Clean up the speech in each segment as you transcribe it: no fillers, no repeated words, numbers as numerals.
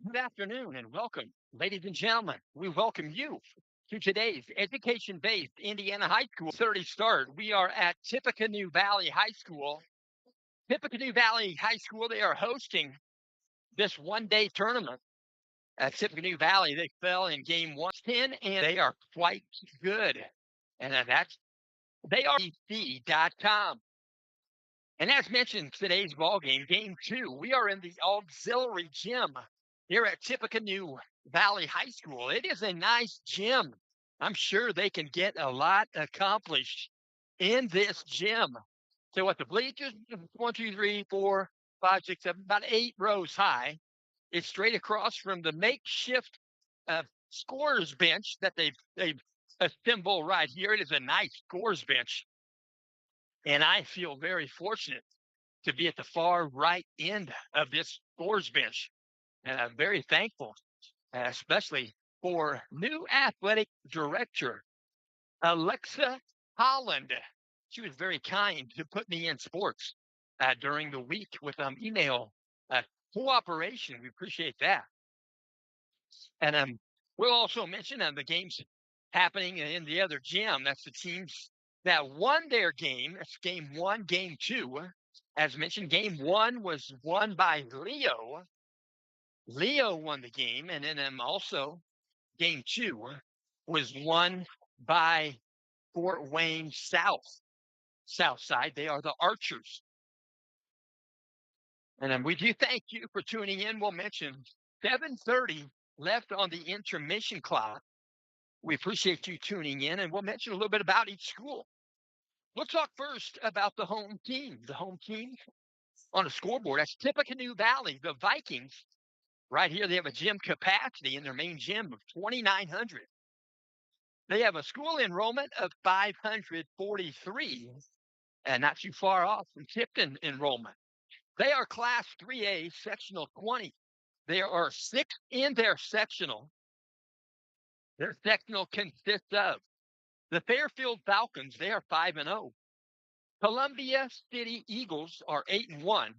Good afternoon and welcome, ladies and gentlemen. We welcome you to today's education-based Indiana High School 30 start. We are at Tippecanoe Valley High School. Tippecanoe Valley High School, they are hosting this one-day tournament at Tippecanoe Valley. They fell in game 110, and they are quite good. And that's they are com. And as mentioned, today's ball game 2, we are in the auxiliary gym here at Tippecanoe Valley High School. It is a nice gym. I'm sure they can get a lot accomplished in this gym. So what the bleachers, 1, 2, 3, 4, 5, 6, 7, about 8 rows high. It's straight across from the makeshift scores bench that they've assembled right here. It is a nice scores bench. And I feel very fortunate to be at the far right end of this scores bench. And I'm very thankful, especially for new athletic director, Alexa Holland. She was very kind to put me in sports during the week with email cooperation. We appreciate that. And we'll also mention the games happening in the other gym. That's the teams that won their game. That's game 1, game 2. As mentioned, game 1 was won by Leo. Leo won the game, and then also game 2 was won by Fort Wayne South Side. They are the Archers. And then we do thank you for tuning in. We'll mention 7:30 left on the intermission clock. We appreciate you tuning in, and we'll mention a little bit about each school. We'll talk first about the home team. The home team on the scoreboard, that's Tippecanoe Valley, the Vikings. Right here, they have a gym capacity in their main gym of 2,900. They have a school enrollment of 543, and not too far off from Tipton enrollment. They are Class 3A, Sectional 20. They are 6th in their sectional. Their sectional consists of the Fairfield Falcons. They are 5-0. Columbia City Eagles are 8-1.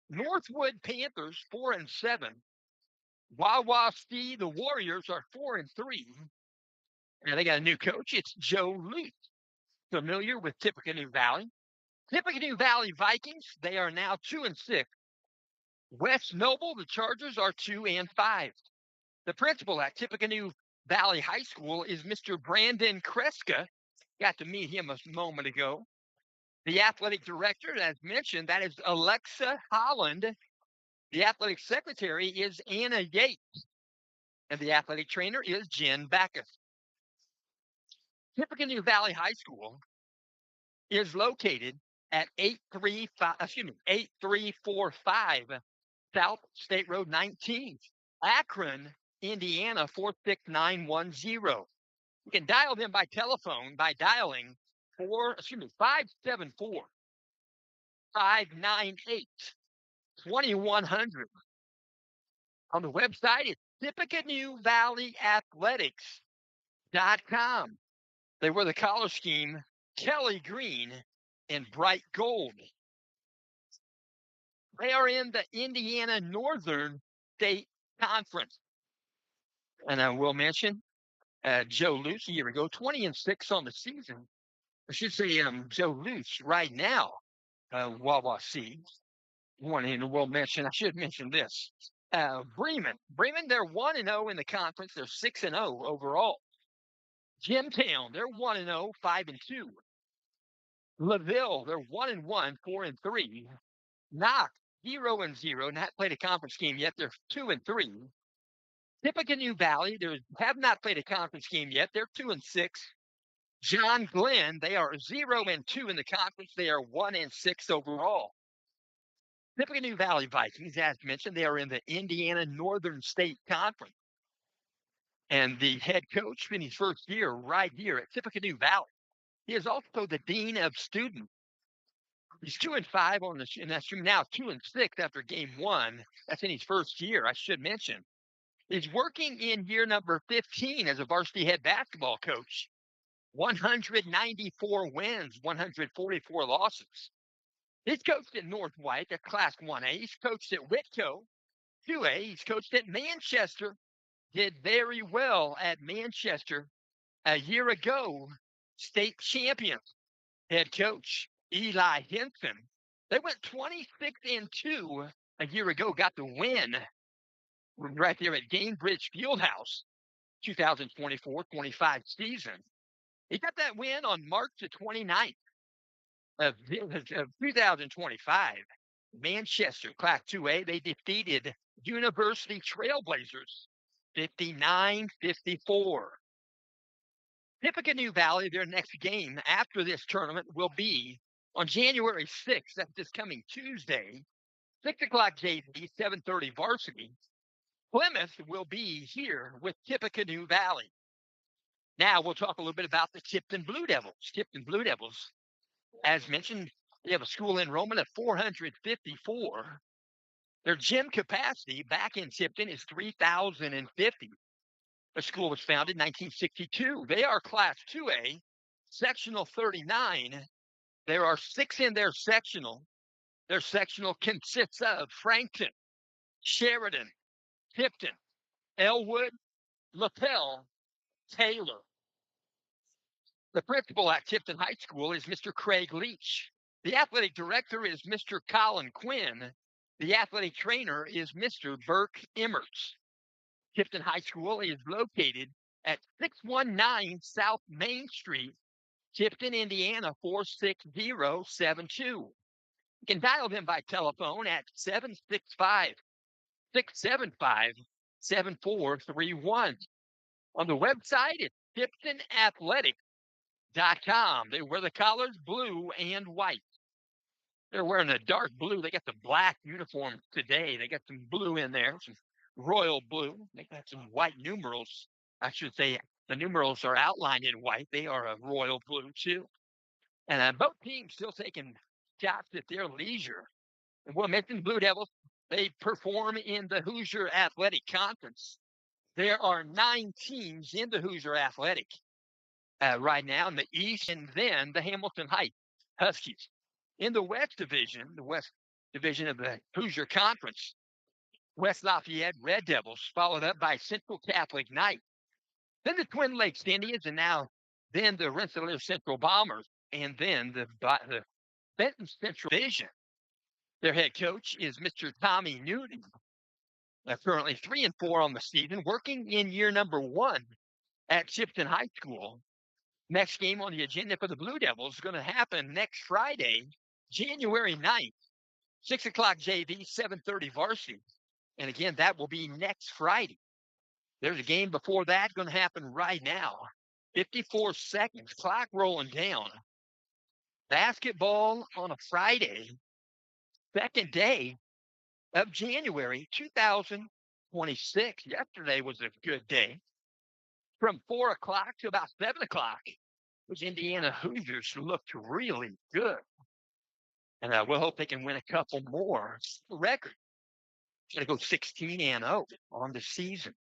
Northwood Panthers 4-7. Wawasee, the Warriors, are 4-3. And they got a new coach. It's Joe Luce, familiar with Tippecanoe Valley. Tippecanoe Valley Vikings, they are now 2-6. West Noble, the Chargers, are 2-5. The principal at Tippecanoe Valley High School is Mr. Brandon Kreska. Got to meet him a moment ago. The athletic director, as mentioned, that is Alexa Holland. The athletic secretary is Anna Yates. And the athletic trainer is Jen Backus. Tippecanoe Valley High School is located at 8345 South State Road 19, Akron, Indiana 46910. You can dial them by telephone by dialing 574 598 2100. On the website, it's Tippecanoe Valley Athletics.com. They wear the color scheme Kelly Green and bright gold. They are in the Indiana Northern State Conference. And I will mention Joe Luce, a year ago, 20-6 on the season. I should say Joe Luce right now, Wawasee. We'll mention, I should mention this. Bremen, they're 1-0 in the conference. They're 6-0 overall. Jimtown, they're 1-0, 5-2. LaVille, they're 1-1, 4-3. Knox, 0-0, not played a conference game yet. They're 2-3. Tippecanoe Valley, they have not played a conference game yet. They're 2-6. John Glenn, they are 0-2 in the conference. They are 1-6 overall. Tippecanoe Valley Vikings, as mentioned, they are in the Indiana Northern State Conference. And the head coach in his first year right here at Tippecanoe Valley. He is also the dean of students. He's 2-5 on the, and that's now 2-6 after game one. That's in his first year, I should mention. He's working in year number 15 as a varsity head basketball coach. 194 wins, 144 losses. He's coached at North White, at Class 1A. He's coached at Whitco, 2A. He's coached at Manchester. Did very well at Manchester a year ago. State champion head coach Eli Henson. They went 26-2 a year ago, got the win right there at Gainbridge Fieldhouse, 2024-25 season. He got that win on March the 29th of 2025. Manchester, Class 2A, they defeated University Trailblazers 59-54. Tippecanoe Valley, their next game after this tournament will be on January 6th. That's this coming Tuesday, 6 o'clock JV, 7:30 varsity. Plymouth will be here with Tippecanoe Valley. Now we'll talk a little bit about the Tipton Blue Devils. Tipton Blue Devils, as mentioned, they have a school enrollment of 454. Their gym capacity back in Tipton is 3,050. The school was founded in 1962. They are Class 2A, Sectional 39. There are 6 in their sectional. Their sectional consists of Frankton, Sheridan, Tipton, Elwood, Lapel, Taylor. The principal at Tipton High School is Mr. Craig Leach. The athletic director is Mr. Colin Quinn. The athletic trainer is Mr. Burke Emmerts. Tipton High School is located at 619 South Main Street, Tipton, Indiana, 46072. You can dial them by telephone at 765-675-7431. On the website, it's tiptonathletic.com. They wear the collars blue and white. They're wearing a dark blue. They got the black uniform today. They got some blue in there, some royal blue. They got some white numerals. I should say the numerals are outlined in white. They are a royal blue too. And both teams still taking shots at their leisure. And we'll mention Blue Devils. They perform in the Hoosier Athletic Conference. There are 9 teams in the Hoosier Athletic right now in the East, and then the Hamilton Heights Huskies. In the West Division of the Hoosier Conference, West Lafayette Red Devils, followed up by Central Catholic Knights, then the Twin Lakes Indians, and then the Rensselaer Central Bombers, and then the Benton Central Division. Their head coach is Mr. Tommy Newton. Currently 3-4 on the season, working in year number 1 at Tipton High School. Next game on the agenda for the Blue Devils is going to happen next Friday, January 9th, 6 o'clock JV, 7:30 varsity. And again, that will be next Friday. There's a game before that going to happen right now. 54 seconds, clock rolling down. Basketball on a Friday, second day of January 2026. Yesterday was a good day. From 4 o'clock to about 7 o'clock, those Indiana Hoosiers looked really good. And we'll hope they can win a couple more. Record. Going to go 16-0 on the season.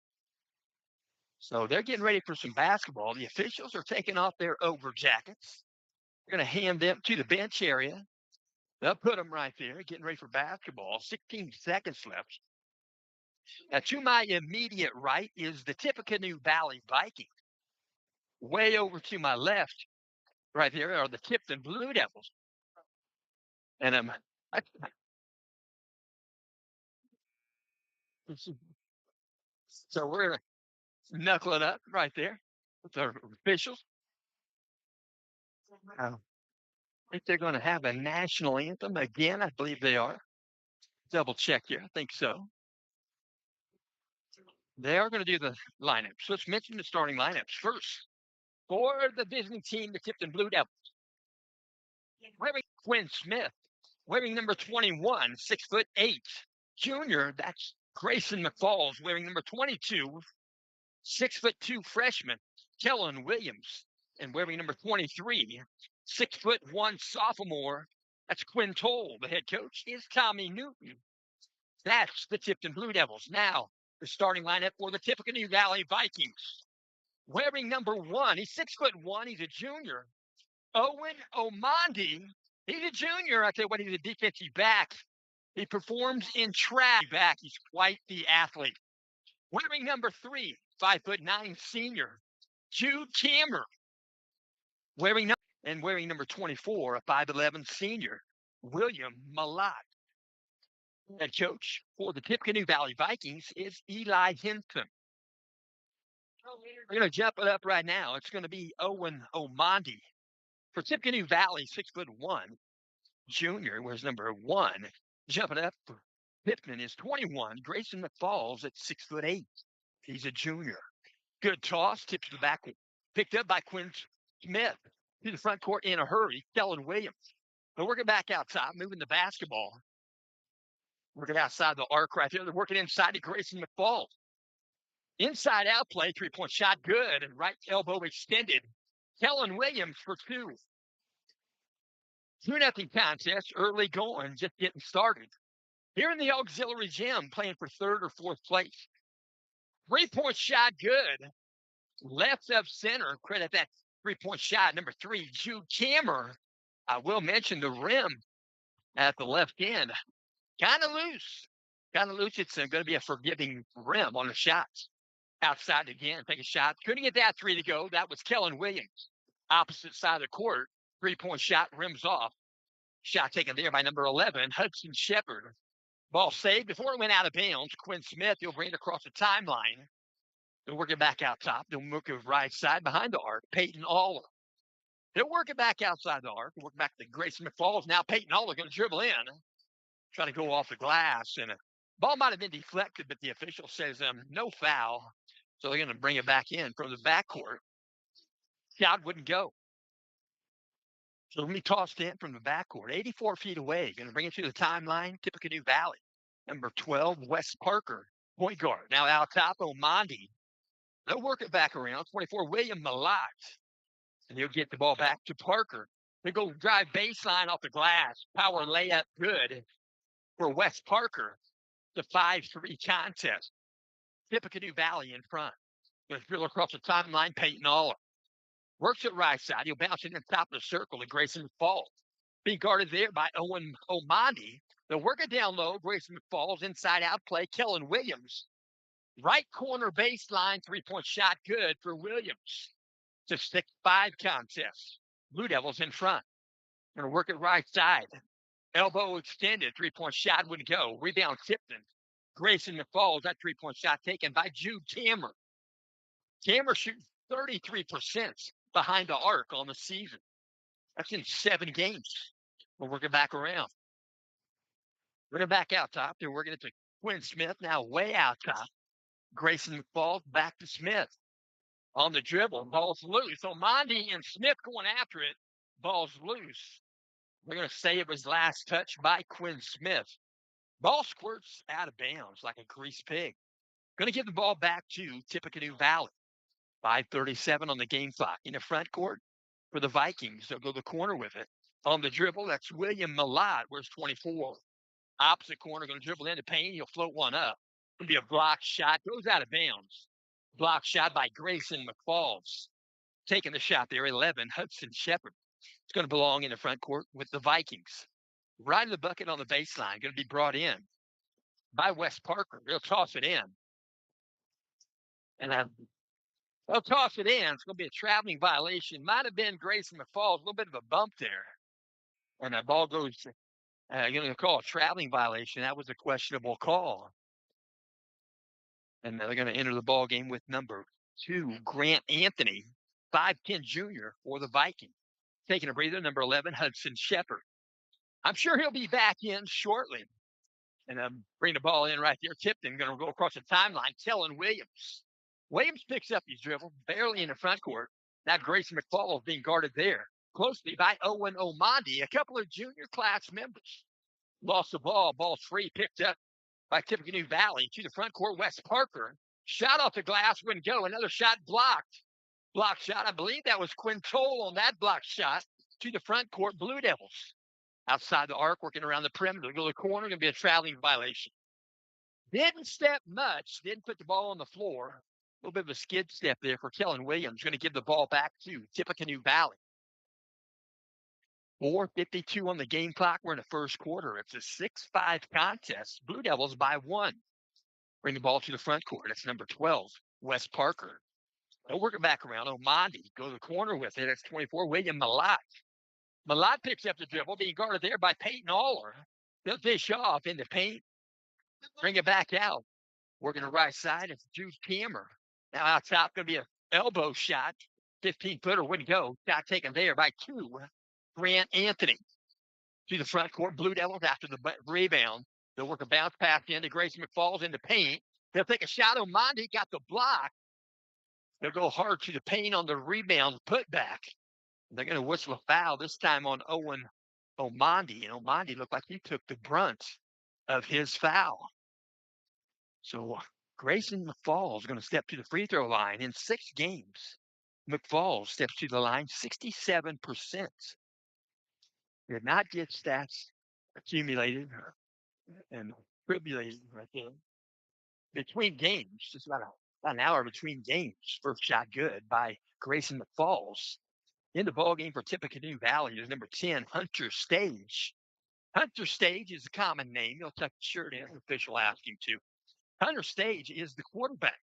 So they're getting ready for some basketball. The officials are taking off their over jackets. They're going to hand them to the bench area. They'll put them right there, getting ready for basketball. 16 seconds left. Now, to my immediate right is the Tippecanoe Valley Vikings. Way over to my left, right there, are the Tipton Blue Devils. And so we're knuckling up right there with our officials. I think they're going to have a national anthem again. I believe they are. Double check here. I think so. They are going to do the lineups. Let's mention the starting lineups first. For the visiting team, the Tipton Blue Devils, wearing Quinn Smith, wearing number 21, 6'8", junior. That's Grayson McFalls, wearing number 22, 6'2" freshman, Kellen Williams, and wearing number 23, 6'1" sophomore. That's Quinn Toll. The head coach is Tommy Newton. That's the Tipton Blue Devils. Now, the starting lineup for the Tippecanoe Valley Vikings. Wearing number 1, he's 6'1", he's a junior. Owen Omandi, he's a junior. I tell you what, he's a defensive back. He performs in track back. He's quite the athlete. Wearing number 3, 5'9" senior, Jude Kammer. Wearing number 24, a 5'11" senior, William Malott. Head coach for the Tippecanoe Valley Vikings is Eli Hinton. We're going to jump it up right now. It's going to be Owen Omandi. For Tippecanoe Valley, 6'1", junior, was number 1. Jumping up for Tipton is 21. Grayson McFalls at 6'8". He's a junior. Good toss, tipped to the back, picked up by Quinn Smith to the front court in a hurry. Kellen Williams. They're working back outside, moving the basketball. Working outside the arc right there. They're working inside to Grayson McFalls. Inside out play, 3-point shot, good, and right elbow extended. Kellen Williams for 2. 2-0 contest, early going, just getting started. Here in the auxiliary gym, playing for 3rd or 4th place. 3-point shot, good. Left of center, credit that 3-point shot. Number 3, Jude Kammer. I will mention the rim at the left end. Kind of loose. It's going to be a forgiving rim on the shots. Outside again, take a shot. Couldn't get that 3 to go. That was Kellen Williams. Opposite side of the court. 3-point shot, rims off. Shot taken there by number 11, Hudson Shepard. Ball saved before it went out of bounds. Quinn Smith, he'll bring it across the timeline. They'll work it back out top. They'll work it right side behind the arc. Peyton Aller. They'll work it back outside the arc. Work back to Grayson McFalls. Now Peyton Aller going to dribble in. Try to go off the glass. And ball might have been deflected, but the official says no foul. So they're going to bring it back in from the backcourt. Shot wouldn't go. So let me toss in from the backcourt. 84 feet away. Going to bring it to the timeline. Tippecanoe Valley. Number 12, Wes Parker. Point guard. Now out top, Omandi. They'll work it back around. 24, William Malott. And he'll get the ball back to Parker. They go drive baseline off the glass. Power layup good for Wes Parker. The 5-3 contest. Tippecanoe Valley in front. Going to drill across the timeline. Peyton Aller. Works it right side. He'll bounce it in the top of the circle to Grayson McFalls. Being guarded there by Owen Omandi. They'll work it down low. Grayson McFalls. Inside out play. Kellen Williams. Right corner baseline. 3-point shot good for Williams. It's a 6-5 contest. Blue Devils in front. Going to work it right side. Elbow extended. 3-point shot wouldn't go. Rebound Tipton. Grayson McFalls. That 3-point shot taken by Jude Kammer. Kammer shoots 33% behind the arc on the season. That's in 7 games. We'll work it back around. We're going back out top. They're working it to Quinn Smith. Now way out top. Grayson McFalls back to Smith. On the dribble. Ball's loose. So Mondi and Smith going after it. Ball's loose. We're going to say it was last touch by Quinn Smith. Ball squirts out of bounds like a greased pig. Going to give the ball back to Tippecanoe Valley. 5:37 on the game clock. In the front court for the Vikings. They'll go the corner with it. On the dribble, that's William Malott. Where's 24? Opposite corner, going to dribble into paint. He'll float one up. It'll be a block shot. Goes out of bounds. Block shot by Grayson McFalls. Taking the shot there, 11, Hudson Shepard. It's going to belong in the front court with the Vikings. Right in the bucket on the baseline. Going to be brought in by Wes Parker. He'll toss it in. And they'll toss it in. It's going to be a traveling violation. Might have been Grayson McFalls. A little bit of a bump there. And that ball goes, going to call a traveling violation. That was a questionable call. And they're going to enter the ball game with number 2, Grant Anthony, 5'10" junior for the Vikings. Taking a breather, number 11, Hudson Shepard. I'm sure he'll be back in shortly. And bring the ball in right there. Tipton going to go across the timeline. Kellen Williams. Williams picks up his dribble, barely in the front court. Now Grayson McFall being guarded there closely by Owen Omandi. A couple of junior class members lost the ball. Ball free, picked up by Tippecanoe Valley to the front court. Wes Parker shot off the glass, wouldn't go. Another shot blocked. Block shot. I believe that was Quinn Toll on that block shot to the front court. Blue Devils outside the arc, working around the perimeter. Go to the corner, going to be a traveling violation. Didn't step much. Didn't put the ball on the floor. A little bit of a skid step there for Kellen Williams. Going to give the ball back to Tippecanoe Valley. 4:52 on the game clock. We're in the first quarter. It's a 6-5 contest. Blue Devils by 1. Bring the ball to the front court. That's number 12, Wes Parker. They'll work it back around. Omandi go to the corner with it. That's 24, William Malott. Malott picks up the dribble, being guarded there by Peyton Aller. They'll dish off in the paint. Bring it back out. Working the right side. It's Jude Kammer. Now out top, going to be an elbow shot. 15-footer wouldn't go. Shot taken there by 2, Grant Anthony. To the front court. Blue Devils after the rebound. They'll work a bounce pass into Grayson McFalls in the paint. They'll take a shot. Omandi got the block. They'll go hard to the paint on the rebound putback. They're going to whistle a foul this time on Owen Omandi. And Omandi looked like he took the brunt of his foul. So Grayson McFalls is going to step to the free throw line in 6 games. McFalls steps to the line 67%. Did not get stats accumulated and tribulated right there. Between games, just about an hour between games. First shot good by Grayson McFalls. In the ballgame for Tippecanoe Valley is number 10, Hunter Stage. Hunter Stage is a common name. You'll tuck the shirt in. The official asked him to. Hunter Stage is the quarterback.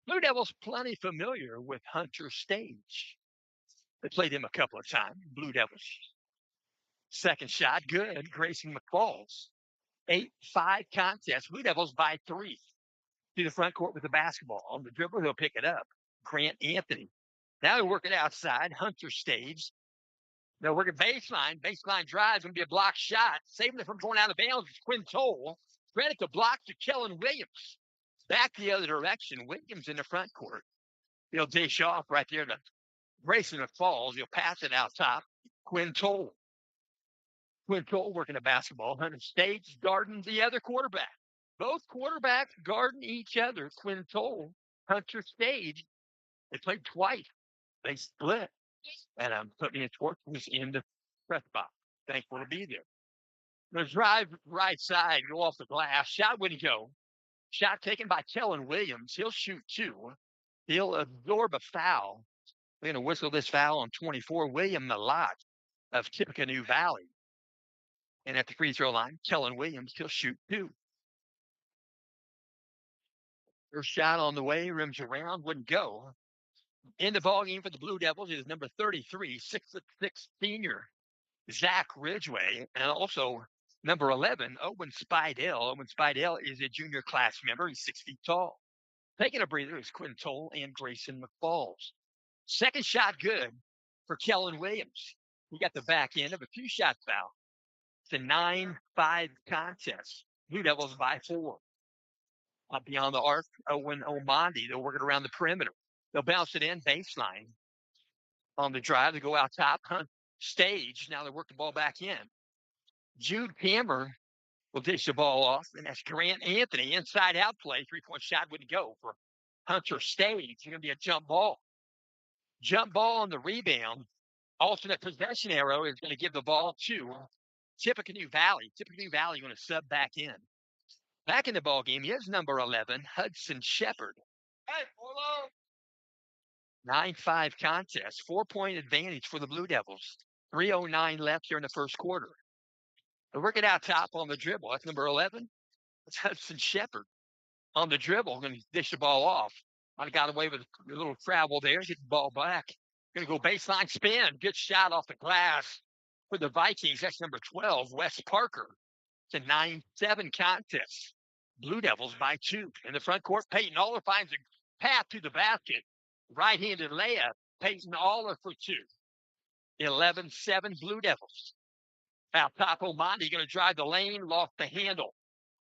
Blue Devils plenty familiar with Hunter Stage. They played him a couple of times. Blue Devils. Second shot, good. Grayson McFalls. 8-5 contest. Blue Devils by 3. To the front court with the basketball. On the dribble, he'll pick it up. Grant Anthony. Now they're working outside. Hunter Stage. They're working baseline. Baseline drive. Going to be a block shot. Saving it from going out of bounds is Quinn Toll. Credit the block to Kellen Williams. Back the other direction. Williams in the front court. He'll dish off right there to Grayson McFalls. He'll pass it out top. Quinn Toll. Quinn Toll working the basketball. Hunter Stage guarding the other quarterback. Both quarterbacks guarding each other. Quinn Toll, Hunter Stage. They played twice. They split. And I'm putting in Schwartz was in the press box. Thankful to be there. The drive right side, go off the glass. Shot wouldn't go. Shot taken by Kellen Williams. He'll shoot 2. He'll absorb a foul. They're going to whistle this foul on 24, William Malott of Tippecanoe Valley. And at the free throw line, Kellen Williams, he'll shoot 2. First shot on the way, rims around, wouldn't go. In the ballgame for the Blue Devils is number 33, 6'6" senior, Zach Ridgway, and also number 11, Owen Spidell. Owen Spidell is a junior class member. He's 6 feet tall. Taking a breather is Quinn Toll and Grayson McFalls. Second shot good for Kellen Williams. He got the back end of a 2-shot foul. It's a 9-5 contest. Blue Devils by 4. Beyond the arc, Owen Omandi. They're working around the perimeter. They'll bounce it in baseline. On the drive, they go out top. Stage. Now they work the ball back in. Jude Kammer will dish the ball off, and that's Grant Anthony. Inside out play. 3-point shot wouldn't go for Hunter Stage. It's going to be a jump ball. Jump ball on the rebound. Alternate possession arrow is going to give the ball to Tippecanoe Valley. Tippecanoe Valley going to sub back in. Back in the ball game is number 11, Hudson Shepard. Hey, 9-5 contest, 4-point advantage for the Blue Devils. 3:09 left here in the first quarter. They'll work it out top on the dribble. That's number 11. That's Hudson Shepard. On the dribble, going to dish the ball off. Might have got away with a little travel there. Get the ball back. Going to go baseline spin. Good shot off the glass for the Vikings. That's number 12, Wes Parker. It's a 9-7 contest. Blue Devils by 2. In the front court, Peyton Aller finds a path to the basket. Right-handed layup. Peyton Aller for 2. 11-7 Blue Devils. Out top, Omandi going to drive the lane, lost the handle.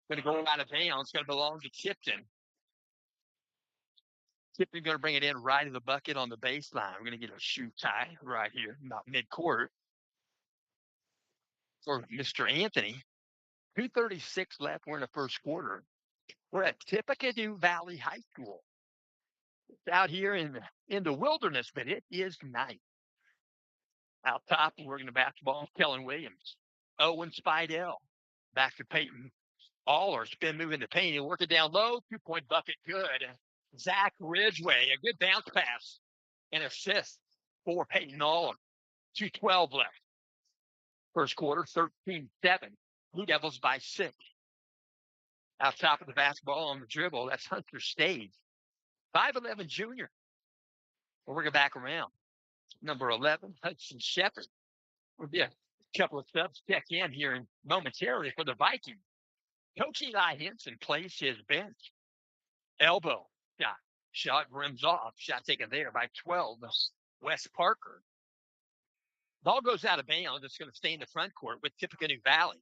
Going to go out of bounds. Going to belong to Tipton. Tipton going to bring it in right in the bucket on the baseline. We're going to get a shoe tie right here, about mid-court for Mr. Anthony. 2:36 left. We're in the first quarter. We're at Tippecanoe Valley High School. It's out here in the wilderness, but it is nice. Out top, we're going to basketball, Kellen Williams. Owen Spidell. Back to Peyton. Aller, spin move into paint. He'll work it down low. 2-point bucket, good. Zach Ridgway, a good bounce pass and assist for Peyton Aller. 2:12 left. First quarter, 13-7. Blue Devils by 6. Out top of the basketball on the dribble, that's Hunter Stage. 5'11" junior. We'll work it back around. Number 11, Hudson Shepard. Will be a couple of subs check in here momentarily for the Vikings. Coach Eli Henson plays his bench. Elbow shot. Shot rims off. Shot taken there by 12. Wes Parker. Ball goes out of bounds. It's going to stay in the front court with Tippecanoe Valley.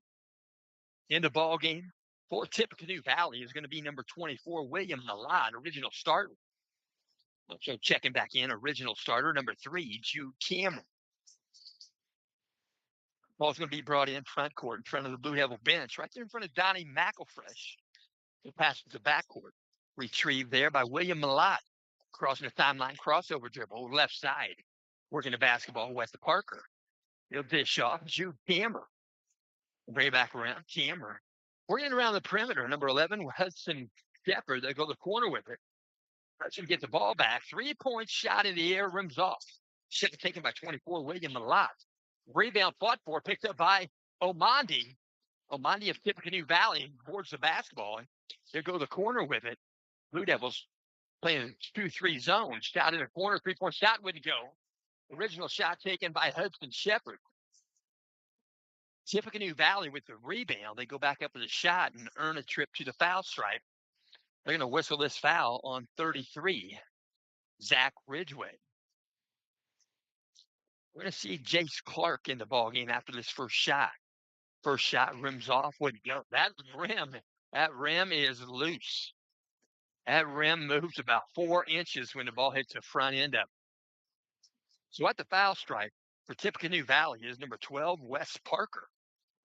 In the ball game for Tippecanoe Valley is going to be number 24, William Malad, original starter. So checking back in, original starter, number 3, Jude Cameron. Ball's going to be brought in front court in front of the Blue Devil bench, right there in front of Donnie McElfresh. It passes the backcourt. Retrieved there by William Malad. Crossing the timeline, crossover dribble, left side. Working the basketball, Wes Parker. He'll dish off. Jude Cameron. Bring it back around. Cameron. Working around the perimeter. Number 11, Hudson Shepard. They go to the corner with it. Hudson gets the ball back. 3-point shot in the air, rims off. Shot taken by 24, William Malott. Rebound fought for, picked up by Omandi. Omandi of Tippecanoe Valley boards the basketball. They go to the corner with it. Blue Devils playing 2-3 zone. Shot in the corner. 3-point shot wouldn't go. Original shot taken by Hudson Shepard. Tippecanoe Valley with the rebound. They go back up with a shot and earn a trip to the foul stripe. They're going to whistle this foul on 33, Zach Ridgway. We're going to see Jace Clark in the ballgame after this first shot. First shot rims off. Wouldn't go. That rim is loose. That rim moves about 4 inches when the ball hits the front end of it. So at the foul stripe for Tippecanoe Valley is number 12, Wes Parker.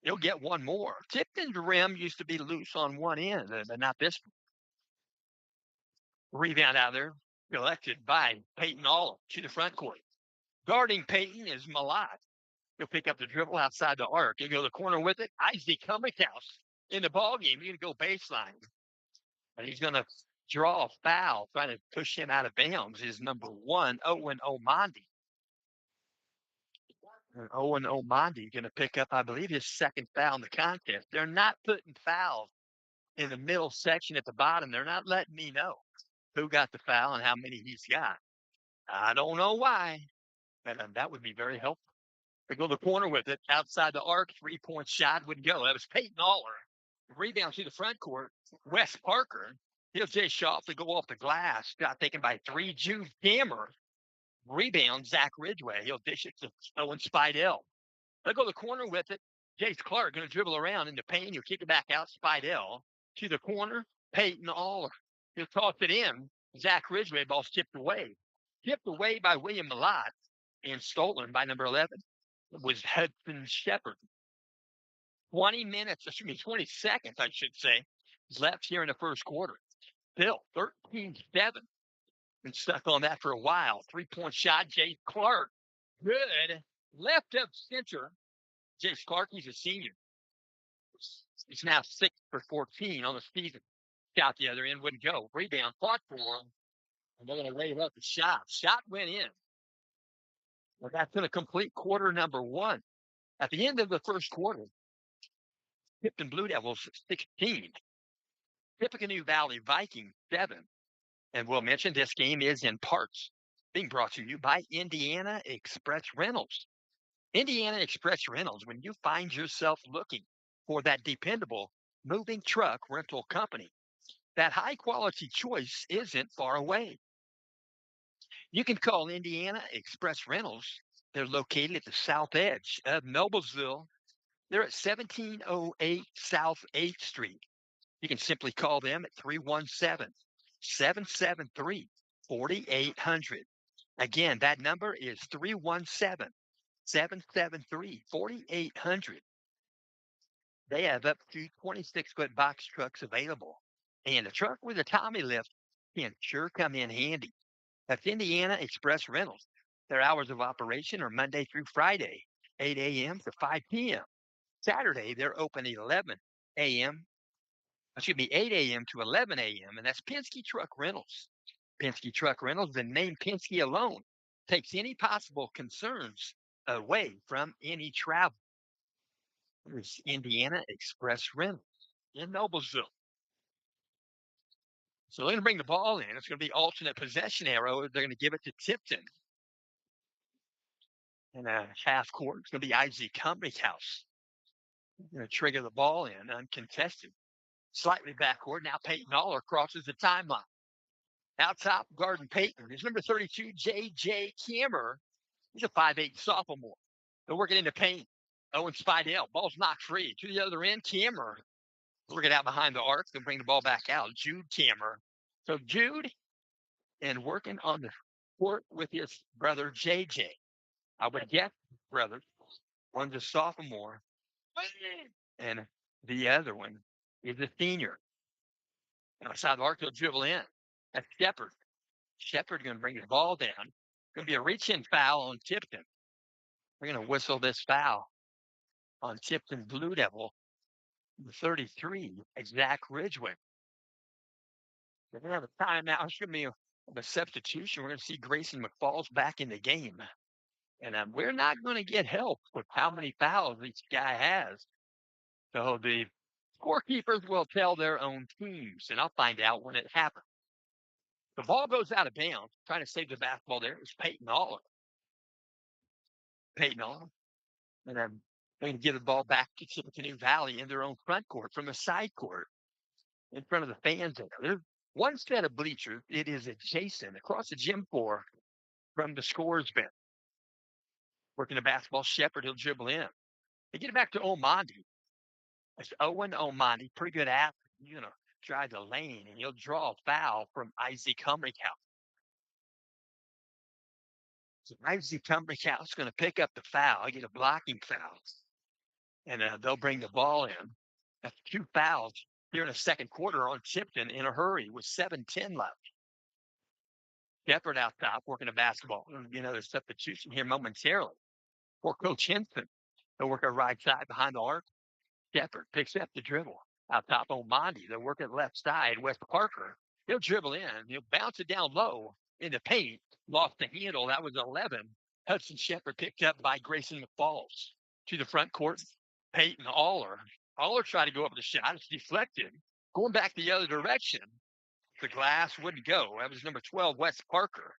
He'll get one more. Tipton's rim used to be loose on one end, but not this one. Rebound out there, collected by Peyton Aller to the front court. Guarding Peyton is Malad. He'll pick up the dribble outside the arc. He'll go to the corner with it. Isaac Cumminghouse in the ballgame. He's going to go baseline. And he's going to draw a foul, trying to push him out of bounds, is number 1, Owen Omandi. And Owen Omandi going to pick up, I believe, his second foul in the contest. They're not putting fouls in the middle section at the bottom. They're not letting me know who got the foul and how many he's got. I don't know why, but that would be very helpful. They go to the corner with it, outside the arc, 3-point shot wouldn't go. That was Peyton Aller. Rebound to the front court, Wes Parker. He'll dish off to go off the glass. Shot taken by 3, Jude Cameron. Rebound, Zach Ridgway. He'll dish it to Owen Spidell. They'll go to the corner with it. Jace Clark going to dribble around in the paint. He'll kick it back out. Spidell to the corner. Peyton Aller. He'll toss it in. Zach Ridgway, ball's tipped away. Tipped away by William Malott and stolen by number 11 was Hudson Shepard. 20 seconds, I should say, left here in the first quarter. Bill, 13-7. Been stuck on that for a while. 3-point shot, Jace Clark. Good. Left up center. Jace Clark, he's a senior. He's now 6 for 14 on the season. Shot the other end, wouldn't go. Rebound fought for him. And they're going to wave up the shot. Shot went in. Well, that's going to complete quarter number 1. At the end of the first quarter, Tipton Blue Devils 16. Tippecanoe Valley Vikings 7. And we'll mention this game is in parts being brought to you by Indiana Express Rentals. Indiana Express Rentals, when you find yourself looking for that dependable moving truck rental company, that high-quality choice isn't far away. You can call Indiana Express Rentals. They're located at the south edge of Noblesville. They're at 1708 South 8th Street. You can simply call them at 317-773-3700. 4,800. Again, that number is 317-773-4800. They have up to 26-foot box trucks available. And a truck with a Tommy lift can sure come in handy. That's Indiana Express Rentals. Their hours of operation are Monday through Friday, 8 a.m. to 5 p.m. Saturday, they're open 11 a.m. 8 a.m. to 11 a.m. And that's Penske Truck Rentals. Penske Truck Rentals, the name Penske alone takes any possible concerns away from any travel. There's Indiana Express Rentals in Noblesville. So they're going to bring the ball in. It's going to be alternate possession arrow. They're going to give it to Tipton. And a half court. It's going to be IZ Cumbrick House. Going to trigger the ball in uncontested. Slightly backward. Now Peyton Aller crosses the timeline. Out top, Garden Peyton. Here's number 32, J.J. Kammer. He's a 5'8 sophomore. They're working into paint. Owen Spidell. Ball's knocked free. To the other end, Kammer. Working out behind the arc. They'll bring the ball back out. Jude Kammer. So Jude and working on the court with his brother, J.J. I would guess brothers. One's a sophomore. And the other one is a senior. Outside the arc, he'll dribble in. That's Shepard. Shepard going to bring the ball down. Going to be a reach-in foul on Tipton. We're going to whistle this foul on Tipton Blue Devil, the 33, Zach Ridgway. They're going to have a timeout. It's going to be a substitution. We're going to see Grayson McFalls back in the game. And we're not going to get help with how many fouls each guy has. So the scorekeepers will tell their own teams, and I'll find out when it happens. The ball goes out of bounds. Trying to save the basketball there is Peyton Aller. Peyton Aller. And they're going to give the ball back to Tippecanoe Valley in their own front court from a side court in front of the fans there. There's one set of bleachers. It is adjacent across the gym floor from the scorer's bench. Working the basketball, Shepard, he'll dribble in. They get it back to Omandi. It's Owen Omandi, pretty good athlete. You're going to drive the lane, and he'll draw a foul from Isaac Cumbrick House. So Isaac Cumbrick House is going to pick up the foul, get a blocking foul, and they'll bring the ball in. That's 2 fouls here in the second quarter on Tipton in a hurry with 7:10 left. Shepard out top working the basketball. There'll be another substitution here momentarily for Coach Henson. They'll work a right side behind the arc. Shepard picks up the dribble. Out top on Mondi. They'll work it left side. West Parker. He'll dribble in. He'll bounce it down low in the paint. Lost the handle. That was 11. Hudson Shepard picked up by Grayson McFalls. To the front court, Peyton Aller. Aller tried to go up with the shot. It's deflected. Going back the other direction. The glass wouldn't go. That was number 12, West Parker.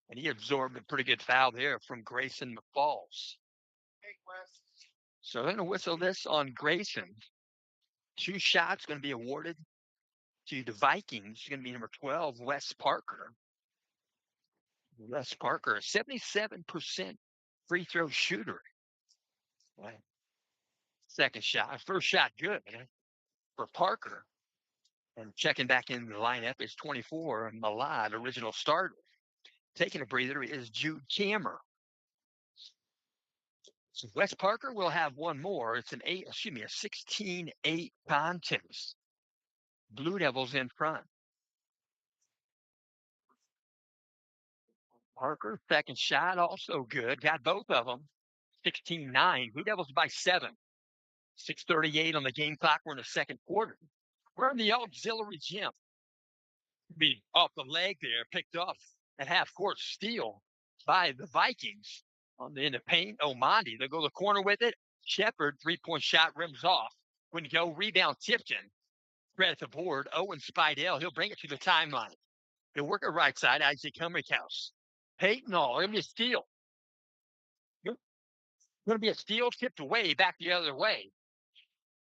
And he absorbed a pretty good foul there from Grayson McFalls. So they're going to whistle this on Grayson. 2 shots going to be awarded to the Vikings. It's going to be number 12, Wes Parker. Wes Parker, a 77% free throw shooter. Second shot, first shot good for Parker. And checking back in the lineup is 24, Malad, original starter. Taking a breather is Jude Kammer. So Wes Parker will have one more. It's a 16-8 contest. Blue Devils in front. Parker, second shot, also good. Got both of them. 16-9. Blue Devils by 7. 6:38 on the game clock. We're in the second quarter. We're in the auxiliary gym. Be off the leg there, picked off at half court steal by the Vikings in the paint. Omandi, they'll go the corner with it. Shepard, 3-point shot, rims off. When you go, rebound Tipton. Spread at the board. Owen Spidell, he'll bring it to the timeline. He'll work it right side. Isaac Cumbrick House. Peyton All, going to be a steal. Going to be a steal tipped away, back the other way.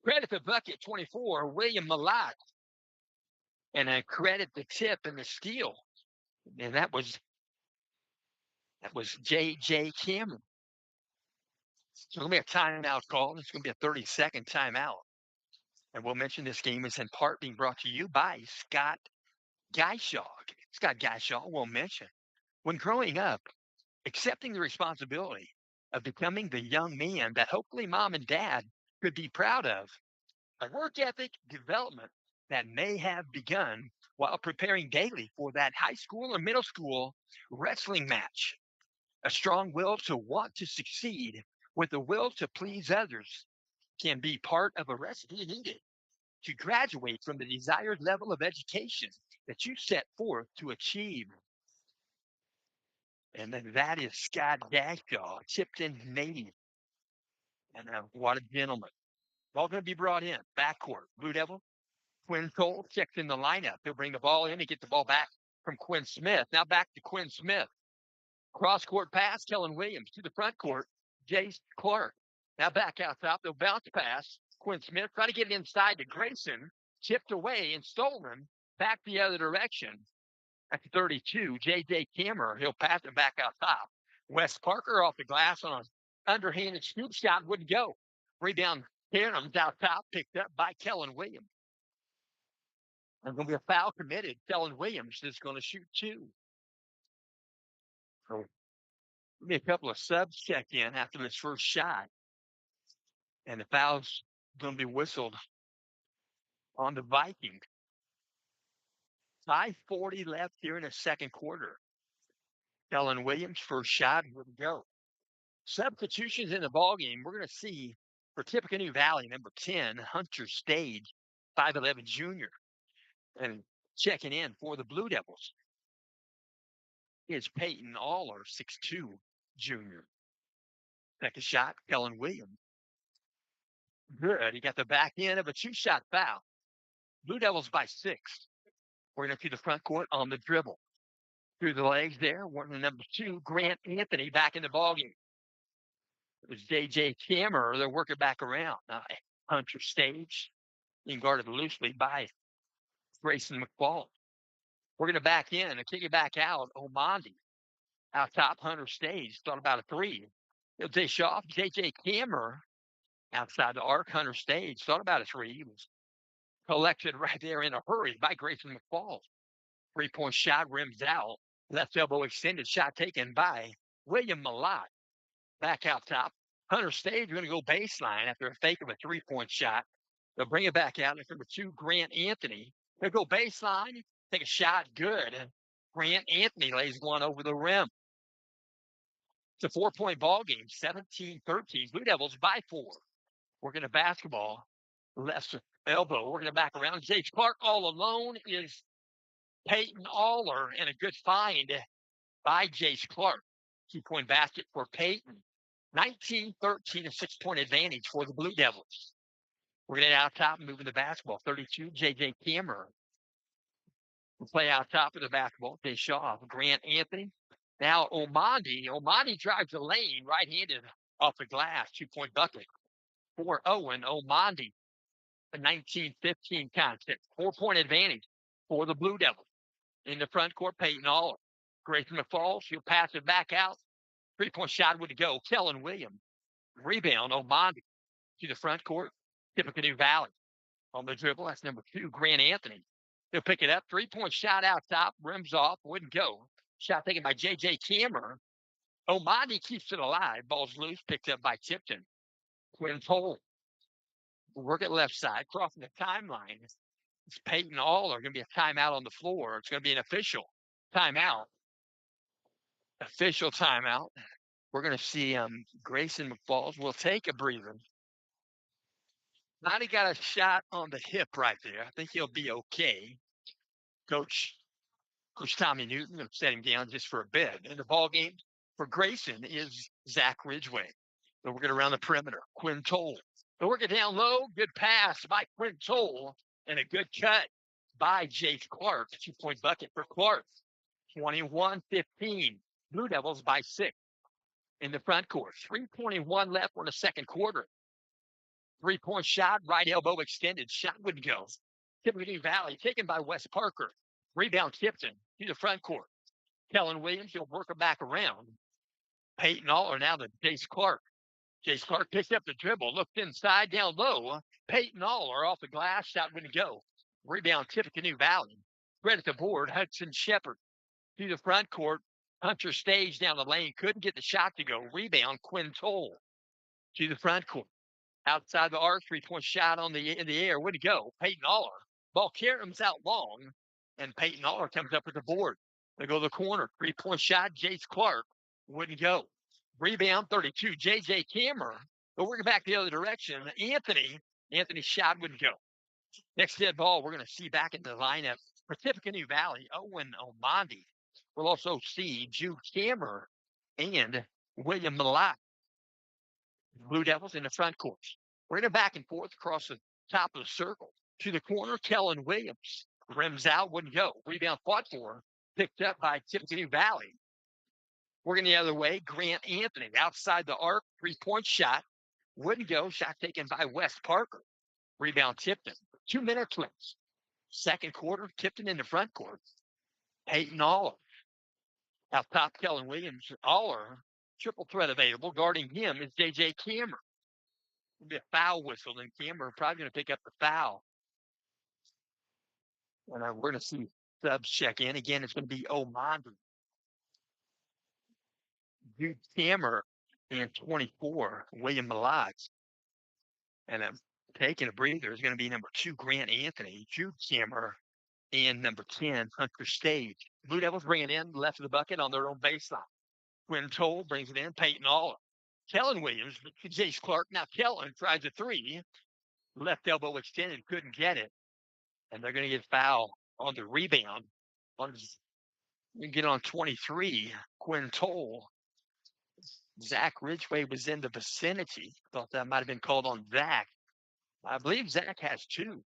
Credit the bucket, 24, William Malott. And credit the tip and the steal. And that was J.J. Kammer. So going to be a timeout call. It's going to be a 30-second timeout. And we'll mention this game is in part being brought to you by Scott Geishog. Scott Gashaw will mention when growing up, accepting the responsibility of becoming the young man that hopefully mom and dad could be proud of, a work ethic development that may have begun while preparing daily for that high school or middle school wrestling match. A strong will to want to succeed with a will to please others can be part of a recipe needed to graduate from the desired level of education that you set forth to achieve. And then that is Scott Dagshaw, Tipton native. And what a gentleman. Ball going to be brought in. Backcourt. Blue Devil. Quinn Cole checks in the lineup. He'll bring the ball in and get the ball back from Quinn Smith. Now back to Quinn Smith. Cross court pass. Kellen Williams to the front court. Jace Clark. Now back out top. They'll bounce pass. Quinn Smith try to get it inside to Grayson. Chipped away and stolen. Back the other direction. At 32, J.J. Kammer, he'll pass it back out top. Wes Parker off the glass on an underhanded scoop shot, wouldn't go. Rebound, Karen's out top, picked up by Kellen Williams. There's going to be a foul committed. Kellen Williams is going to shoot two. So maybe a couple of subs check in after this first shot. And the foul's going to be whistled on the Vikings. 5:40 left here in the second quarter. Kellen Williams, first shot, wouldn't go. Substitutions in the ballgame, we're going to see for Tippecanoe Valley, number 10, Hunter Stage, 5'11 junior. And checking in for the Blue Devils is Peyton Aller, 6'2 junior. Second shot, Kellen Williams. Good. He got the back end of a two-shot foul. Blue Devils by 6. We're going to see the front court on the dribble. Through the legs there, one number 2, Grant Anthony back in the ballgame. It was J.J. Kammer. They're working back around. Hunter Stage being guarded loosely by Grayson McFall. We're going to back in and kick it back out. Omandi out top. Hunter Stage thought about a three. He'll dish off. J.J. Kammer outside the arc. Hunter Stage thought about a three. He was collected right there in a hurry by Grayson McFall. 3-point shot rims out. Left elbow extended. Shot taken by William Malott. Back out top. Hunter Stage going to go baseline after a fake of a 3-point shot. They'll bring it back out. It's number 2, Grant Anthony. They'll go baseline, take a shot, good. Grant Anthony lays one over the rim. It's a 4-point ball game, 17-13. Blue Devils by 4. Working a basketball. Left elbow. Working it back around. Jace Clark all alone is Peyton Aller, and a good find by Jace Clark. 2-point basket for Peyton. 19-13, a 6-point advantage for the Blue Devils. We're going to out top and moving the basketball. 32, J.J. Kammer will play out top of the basketball. They show off Grant Anthony. Now Omandi. Omandi drives the lane, right-handed off the glass. 2-point bucket for Owen Omandi. The 19-15 contest. 4-point advantage for the Blue Devils. In the front court, Peyton Aller. Grayson McFall, she'll pass it back out. 3-point shot would go. Kellen Williams. Rebound, Omandi to the front court. Tippecanoe Valley on the dribble. That's number 2, Grant Anthony. He'll pick it up. 3-point shot out top. Rims off. Wouldn't go. Shot taken by J.J. Kammer. Omandi keeps it alive. Ball's loose. Picked up by Tipton. Quinn Cole. Work at left side. Crossing the timeline. It's Peyton Aller. Going to be a timeout on the floor. It's going to be an official timeout. Official timeout. We're going to see Grayson McFalls will take a breather. He got a shot on the hip right there. I think he'll be okay. Coach Tommy Newton going to set him down just for a bit. And the ball game for Grayson is Zach Ridgway. So we're going to round the perimeter. Quinn Toll. They'll work it down low. Good pass by Quinn Toll. And a good cut by Jace Clark. 2-point bucket for Clark. 21-15. Blue Devils by 6 in the front court. 3:21 left in the second quarter. 3-point shot, right elbow extended. Shot would go. Tippecanoe Valley taken by Wes Parker. Rebound Tipton to the front court. Kellen Williams, he'll work it back around. Peyton Aller now to Jace Clark. Jace Clark picks up the dribble, looked inside, down low. Peyton Aller off the glass, shot wouldn't go. Rebound Tippecanoe Valley. Right at the board, Hudson Shepherd to the front court. Hunter Stage down the lane. Couldn't get the shot to go. Rebound, Quinn Toll to the front court. Outside the arc, 3-point shot in the air. Wouldn't go. Peyton Aller. Ball carries out long, and Peyton Aller comes up with the board. They go to the corner. 3-point shot, Jace Clark. Wouldn't go. Rebound, 32, J.J. Kammer. But we're back the other direction. Anthony's shot wouldn't go. Next dead ball, we're going to see back in the lineup for Tippecanoe Valley, Owen Omandi. We'll also see Jude Kammer and William Malak. Blue Devils in the front court. We're going to back and forth across the top of the circle. To the corner, Kellen Williams. Rims out, wouldn't go. Rebound fought for, picked up by Tippecanoe Valley. Working the other way, Grant Anthony. Outside the arc, 3-point shot. Wouldn't go. Shot taken by Wes Parker. Rebound Tipton. 2 minutes left. Second quarter, Tipton in the front court. Peyton Aller. Out top, Kellen Williams. Aller, triple threat available. Guarding him is J.J. Kammer. It'll be a foul whistle, and Kammer probably going to pick up the foul. And we're going to see subs check in. Again, it's going to be Omandi. Jude Kammer and 24, William Malak. And I'm taking a breather is going to be number 2, Grant Anthony. Jude Kammer and number 10, Hunter Stage. Blue Devils bring it in left of the bucket on their own baseline. Quinn Toll brings it in, Peyton Aller. Kellen Williams, Jace Clark. Now Kellen tries a 3. Left elbow extended, couldn't get it. And they're going to get foul on the rebound. We get on 23, Quinn Toll. Zach Ridgway was in the vicinity. Thought that might have been called on Zach. I believe Zach has 2. Going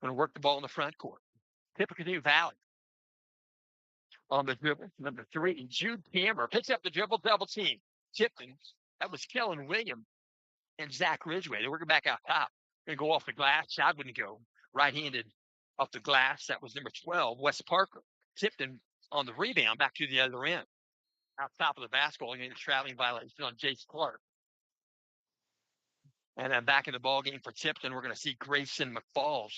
to work the ball in the front court. Tippecanoe Valley. On the dribble, number 3, Jude Kammer picks up the dribble, double team. Tipton. That was Kellen Williams and Zach Ridgway. They're working back out top. Going to go off the glass. Shot wouldn't go. Right-handed off the glass. That was number 12, Wes Parker. Tipton on the rebound back to the other end. Out top of the basketball, getting a traveling violation on Jace Clark. And then back in the ball game for Tipton, we're going to see Grayson McFalls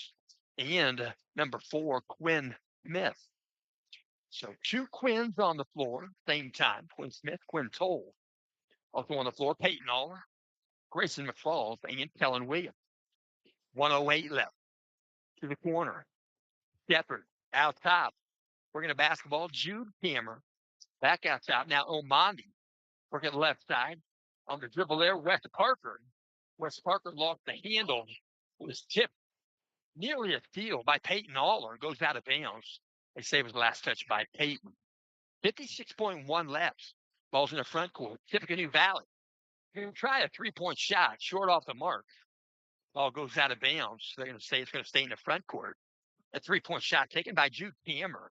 and number 4, Quinn Smith. So 2 Quins on the floor, same time. Quinn Smith, Quinn Toll. Also on the floor, Peyton Aller, Grayson McFalls, and Kellen Williams. 1:08 left. To the corner. Shepherd out top. We're going to basketball. Jude Kammer back out top. Now Omandi working left side. On the dribble there, Wes Parker. Wes Parker lost the handle. It was tipped nearly a steal by Peyton Aller. Goes out of bounds. They say it was the last touch by Peyton. 56.1 left. Ball's in the front court. Tippecanoe Valley. They're going to try a 3-point shot. Short off the mark. Ball goes out of bounds. They're going to say it's going to stay in the front court. A 3-point shot taken by Jude Kammer.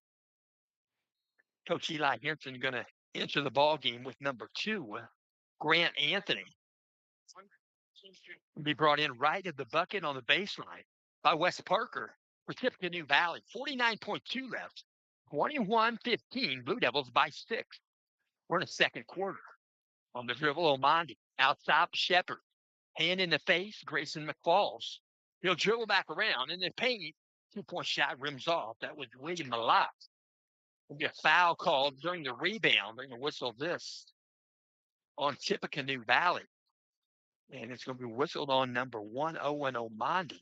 Coach Eli Henson going to enter the ball game with number 2, Grant Anthony. Be brought in right at the bucket on the baseline by Wes Parker for Tippecanoe Valley. 49.2 left. 21-15. Blue Devils by 6. We're in the second quarter. On the dribble, Omandi. Out top, Shepherd. Hand in the face, Grayson McFalls. He'll dribble back around in the paint. 2-point shot rims off. That was William Malak. There'll be a foul called during the rebound. They're going to whistle this on Tippecanoe Valley. And it's going to be whistled on number 1, Owen Omandi.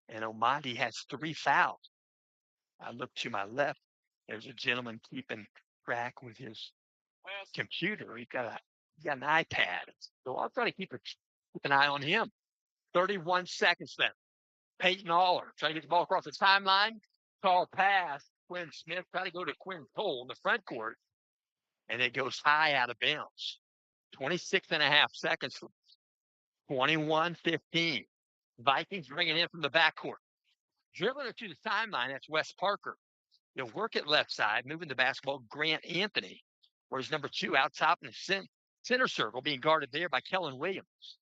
And Omandi has 3 fouls. I look to my left. There's a gentleman keeping track with his computer. He's got an iPad. So I'll try to keep an eye on him. 31 seconds left. Peyton Aller trying to get the ball across the timeline. Call pass. Quinn Smith trying to go to Quinn Toll in the front court. And it goes high out of bounds. 26.5 seconds. 21-15. Vikings bringing in from the backcourt. Dribbling it to the timeline. That's Wes Parker. He'll work it left side, moving the basketball. Grant Anthony. Whereas number 2 out top in the center circle, being guarded there by Kellen Williams.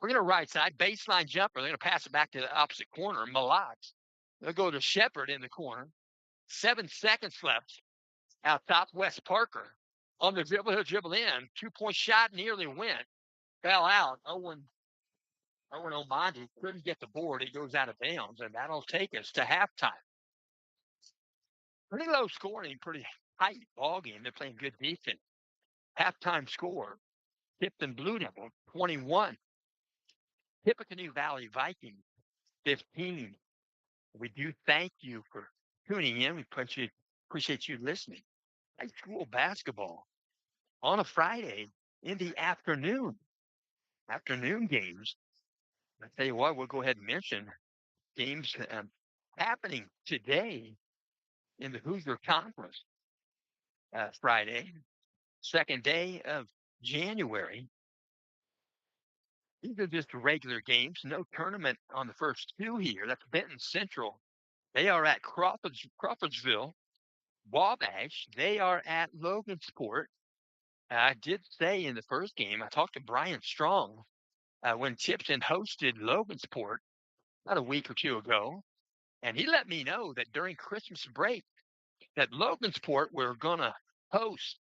We're going to right side, baseline jumper. They're going to pass it back to the opposite corner, Malak. They'll go to Shepherd in the corner. 7 seconds left. Out top, Wes Parker. On the dribble, he'll dribble in. 2-point shot nearly went. Fell out. Owen Omandi couldn't get the board. It goes out of bounds, and that'll take us to halftime. Pretty low scoring, pretty tight ball game. They're playing good defense. Halftime score: Tipton Blue Devil 21, Tippecanoe Valley Vikings 15. We do thank you for tuning in. We appreciate you listening. High school basketball on a Friday in the afternoon games. I tell you what, we'll go ahead and mention games happening today in the Hoosier Conference. Friday, second day of January. These are just regular games, no tournament on the first two here. That's Benton Central. They are at Crawfordsville. Wabash, they are at Logansport. I did say in the first game, I talked to Brian Strong when Tipton hosted Logansport about a week or two ago, and he let me know that during Christmas break that Logansport were going to host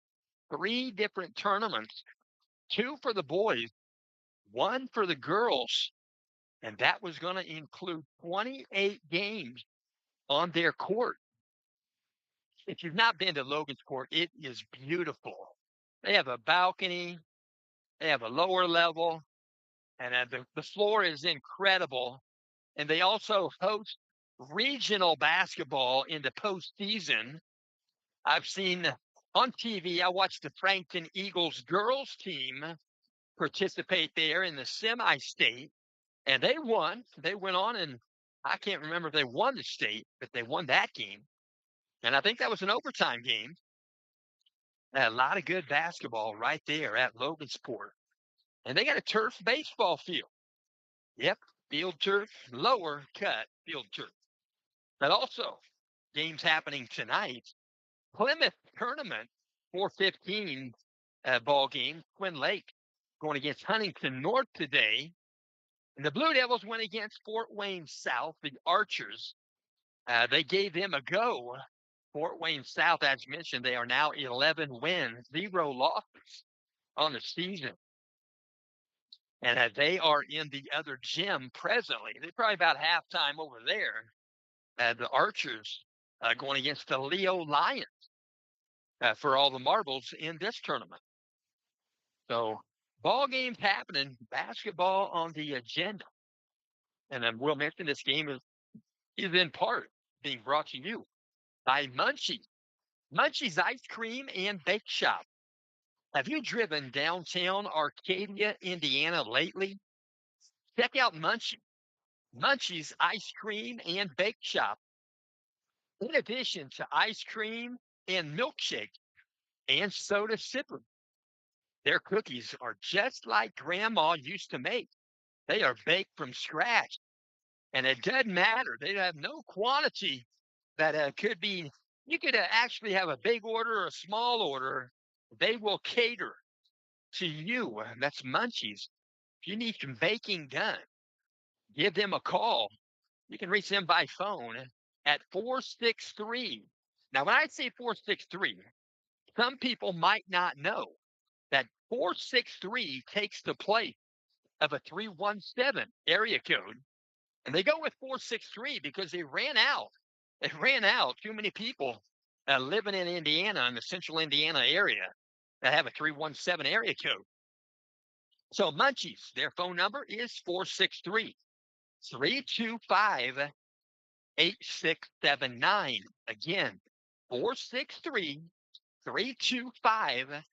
three different tournaments, two for the boys, one for the girls, and that was going to include 28 games on their court. If you've not been to Logansport, it is beautiful. They have a balcony, they have a lower level, and the floor is incredible. And they also host regional basketball in the postseason. I've seen on TV, I watched the Frankton Eagles girls team participate there in the semi-state, and they won. They went on, and I can't remember if they won the state, but they won that game. And I think that was an overtime game. A lot of good basketball right there at Logansport. And they got a turf baseball field. Yep, field turf, lower cut field turf. But also, games happening tonight. Plymouth tournament, 4:15 ball game. Twin Lake going against Huntington North today. And the Blue Devils went against Fort Wayne South, the Archers. They gave them a go. Fort Wayne South, as mentioned, they are now 11 wins, 0 losses on the season. And they are in the other gym presently. They're probably about halftime over there. The Archers going against the Leo Lions for all the marbles in this tournament. So ball games happening, basketball on the agenda. And then we'll mention this game is in part being brought to you by Munchie's Ice Cream and Bake Shop. Have you driven downtown Arcadia, Indiana lately? Check out Munchie's Ice Cream and Bake Shop. In addition to ice cream and milkshake and soda sipper, their cookies are just like Grandma used to make. They are baked from scratch, and it doesn't matter. They have no quantity that could be. You could actually have a big order or a small order. They will cater to you. That's Munchies. If you need some baking done, give them a call. You can reach them by phone at 463. Now, when I say 463, some people might not know that 463 takes the place of a 317 area code. And they go with 463 because they ran out. They ran out too many people living in Indiana, in the central Indiana area, that have a 317 area code. So Munchies, their phone number is 463 325 8679. Again, 463 325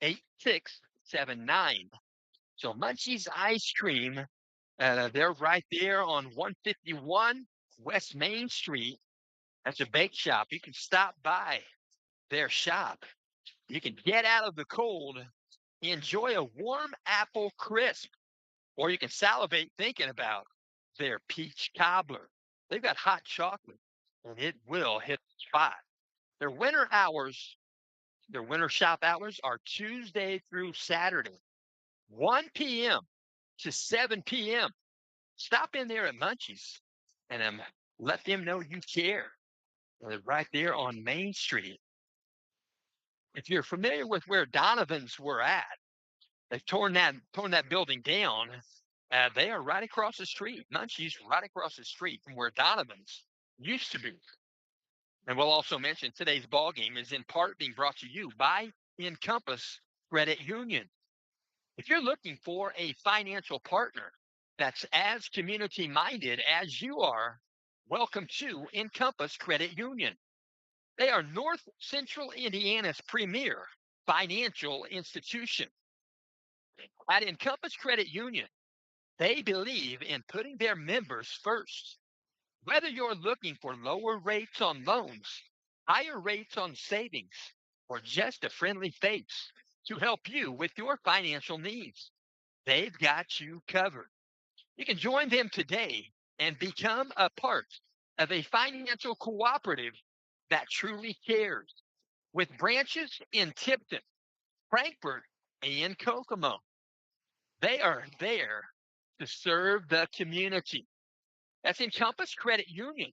8679. So Munchies Ice Cream, they're right there on 151 West Main Street. That's a bake shop. You can stop by their shop. You can get out of the cold, enjoy a warm apple crisp, or you can salivate thinking about their peach cobbler. They've got hot chocolate, and it will hit the spot. Their winter hours, their winter shop hours are Tuesday through Saturday, 1 p.m. to 7 p.m. Stop in there at Munchies and let them know you care. They're right there on Main Street. If you're familiar with where Donovan's were at, they've torn that building down. They are right across the street. Munchies right across the street from where Donovan's used to be. And we'll also mention today's ball game is in part being brought to you by Encompass Credit Union. If you're looking for a financial partner that's as community minded as you are, welcome to Encompass Credit Union. They are North Central Indiana's premier financial institution. At Encompass Credit Union, they believe in putting their members first. Whether you're looking for lower rates on loans, higher rates on savings, or just a friendly face to help you with your financial needs, they've got you covered. You can join them today and become a part of a financial cooperative that truly cares, with branches in Tipton, Frankfort, and Kokomo. They are there to serve the community. That's Encompass Credit Union,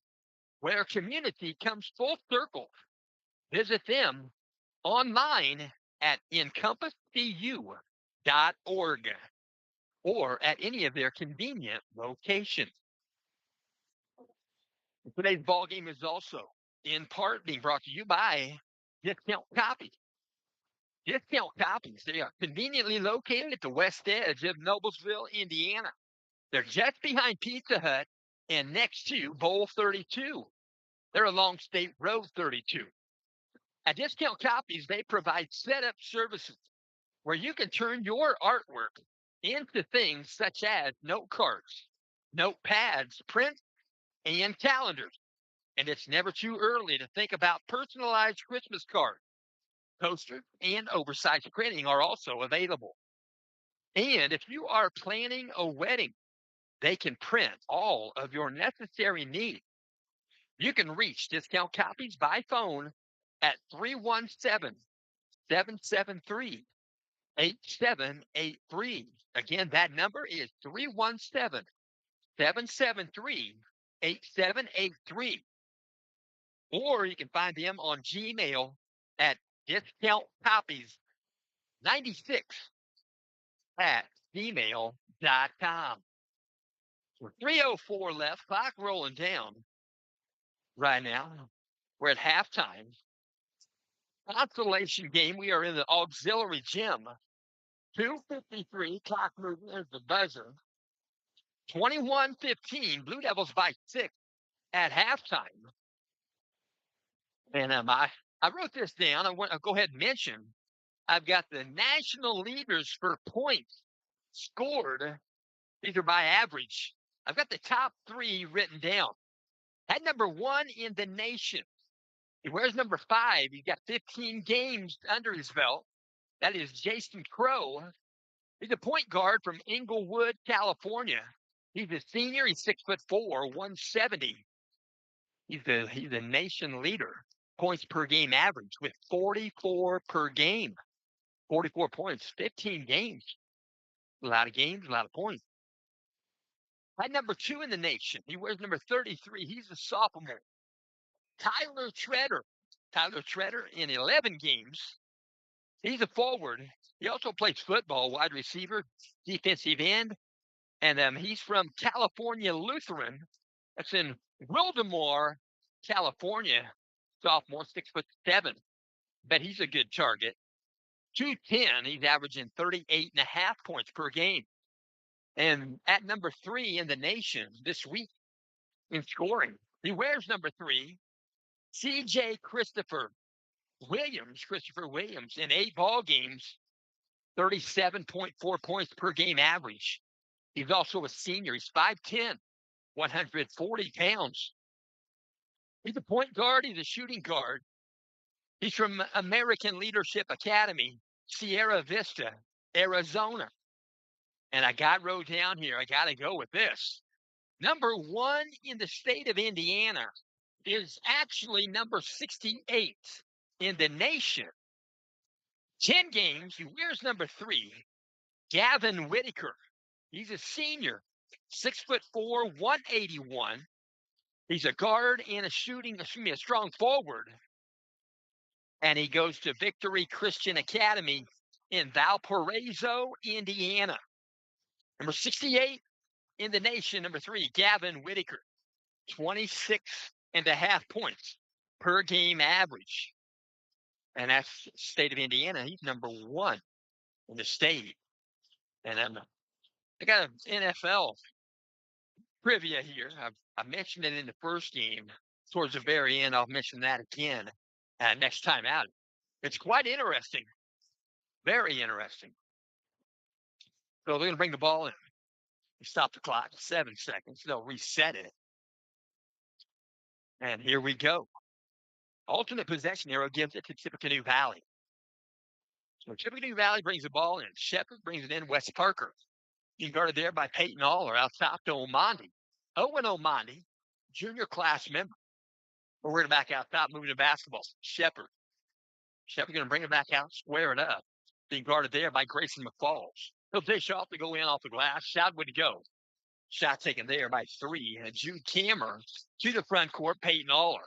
where community comes full circle. Visit them online at encompasscu.org or at any of their convenient locations. Today's ball game is also in part being brought to you by Discount Copies. Discount Copies, they are conveniently located at the west edge of Noblesville, Indiana. They're just behind Pizza Hut and next to Bowl 32. They're along State Road 32. At Discount Copies, they provide setup services where you can turn your artwork into things such as note cards, notepads, prints, and calendars. And it's never too early to think about personalized Christmas cards. Posters and oversized printing are also available. And if you are planning a wedding, they can print all of your necessary needs. You can reach Discount Copies by phone at 317 773 8783. Again, that number is 317 773 8783. Or you can find them on Gmail at discountcopies96 at gmail.com. We're 3:04 left, clock rolling down right now. We're at halftime. Consolation game. We are in the auxiliary gym. 2:53, clock moving. There's the buzzer. 21-15, Blue Devils by 6 at halftime. And I wrote this down. I'll go ahead and mention. I've got the national leaders for points scored. These are by average. I've got the top three written down. At number one in the nation, where's number 5? He's got 15 games under his belt. That is Jason Crow. He's a point guard from Inglewood, California. He's a senior. He's 6'4", 170. He's the nation leader, points per game average with 44 per game. 44 points, 15 games. A lot of games, a lot of points. At number 2 in the nation, he wears number 33. He's a sophomore. Tyler Treader. Tyler Treader in 11 games. He's a forward. He also plays football, wide receiver, defensive end. And he's from California Lutheran. That's in Wildemore, California. Sophomore, 6'7". Bet he's a good target. 210, he's averaging 38.5 points per game. And at number 3 in the nation this week in scoring, he wears number 3, CJ Christopher Williams, in 8 ball games, 37.4 points per game average. He's also a senior. He's 5'10", 140 pounds. He's a point guard. He's a shooting guard. He's from American Leadership Academy, Sierra Vista, Arizona. And wrote down here, I got to go with this. Number 1 in the state of Indiana is actually number 68 in the nation. 10 games, he wears number 3, Gavin Whitaker. He's a senior, 6'4", 181. He's a guard and a strong forward. And he goes to Victory Christian Academy in Valparaiso, Indiana. Number 68 in the nation, number 3, Gavin Whitaker, 26.5 points per game average. And that's the state of Indiana. He's number 1 in the state. And I got an NFL trivia here. I mentioned it in the first game. Towards the very end, I'll mention that again next time out. It's quite interesting. Very interesting. So they're going to bring the ball in. Stop the clock, 7 seconds. They'll reset it. And here we go. Alternate possession arrow gives it to Tippecanoe Valley. So Tippecanoe Valley brings the ball in. Shepard brings it in. Wes Parker. Being guarded there by Peyton Aller out top to Omandi. Owen Omandi, junior class member. But we're going to back out top, moving to basketball. Shepard. Shepard's going to bring it back out, square it up. Being guarded there by Grayson McFalls. He'll dish off to go in off the glass. Shot would go. Shot taken there by 3. And Jude Cameron to the front court. Peyton Aller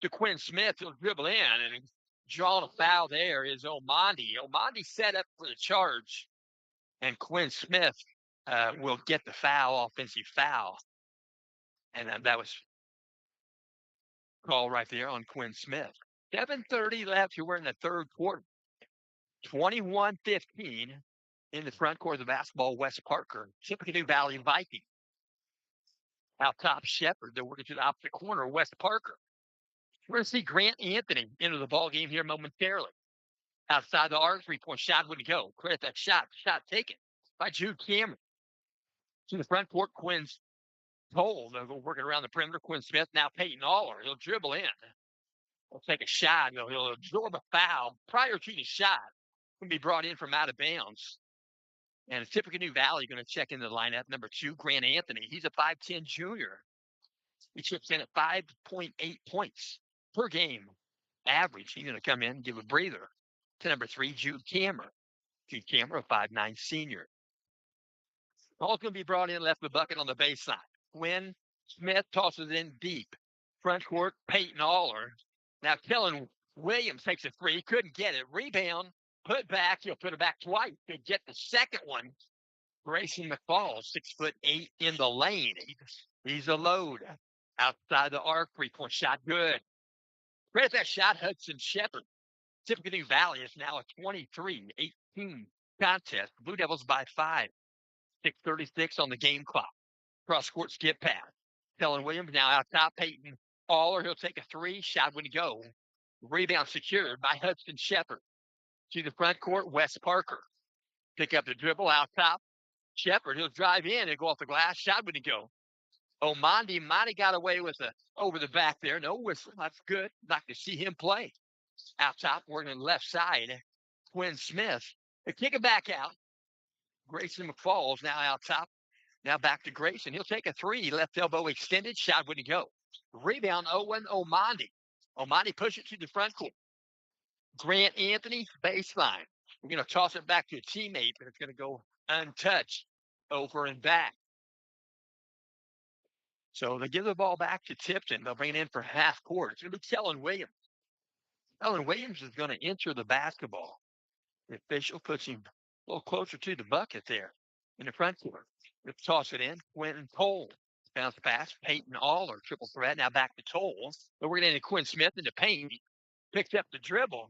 to Quinn Smith. He'll dribble in and drawing a foul there is Omandi. Omandi set up for the charge. And Quinn Smith will get the foul, offensive foul. And that was called right there on Quinn Smith. 7:30 left here. We're in the third quarter. 21-15 in the front court of the basketball. Wes Parker, Tippecanoe Valley Viking. Out top, Shepard. They're working to the opposite corner. Wes Parker. We're going to see Grant Anthony enter the ball game here momentarily. Outside the arc, 3-point shot wouldn't go. Credit that shot. Shot taken by Jude Cameron. To the front court, Quinn's told. They'll go working around the perimeter. Quinn Smith, now Peyton Aller. He'll dribble in. He'll take a shot. He'll absorb a foul prior to the shot. Going to be brought in from out of bounds. And Tippecanoe Valley going to check into the lineup. Number 2, Grant Anthony. He's a 5'10 junior. He chips in at 5.8 points per game average. He's going to come in and give a breather to number 3, Jude Cameron. Jude Cameron, a 5'9 senior. Ball's going to be brought in, left the bucket on the baseline. Quinn Smith tosses it in deep. Front court, Peyton Aller. Now Kellen Williams takes a 3. Couldn't get it. Rebound, put back. He'll put it back twice to get the second one. Grayson McFalls, 6'8" in the lane. He's a load. Outside the arc, 3-point shot, good. Credit that shot, Hudson Shepard. Tippecanoe Valley is now a 23-18 contest. Blue Devils by 5. 6:36 on the game clock. Cross court skip pass. Kellen Williams now out top. Peyton Aller. He'll take a 3. Shot wouldn't go. Rebound secured by Hudson Shepard. To the front court, Wes Parker. Pick up the dribble out top. Shepard. He'll drive in and go off the glass. Shot wouldn't go. Omandi might have got away with over the back there. No whistle. That's good. Like to see him play. Out top, working on the left side. Quinn Smith. They kick it back out. Grayson McFalls now out top. Now back to Grayson. He'll take a 3. Left elbow extended. Shot wouldn't go. Rebound, Owen Omandi. Omandi pushes it to the front court. Grant Anthony, baseline. We're going to toss it back to a teammate, but it's going to go untouched over and back. So they give the ball back to Tipton. They'll bring it in for half court. It's going to be Kellen Williams. Kellen Williams is going to enter the basketball. The official puts him a little closer to the bucket there in the front court. Let's toss it in. Quentin Cole. Bounce pass. Peyton Aller. Triple threat. Now back to Toll. But we're going to get Quinn Smith in the paint. Picked up the dribble.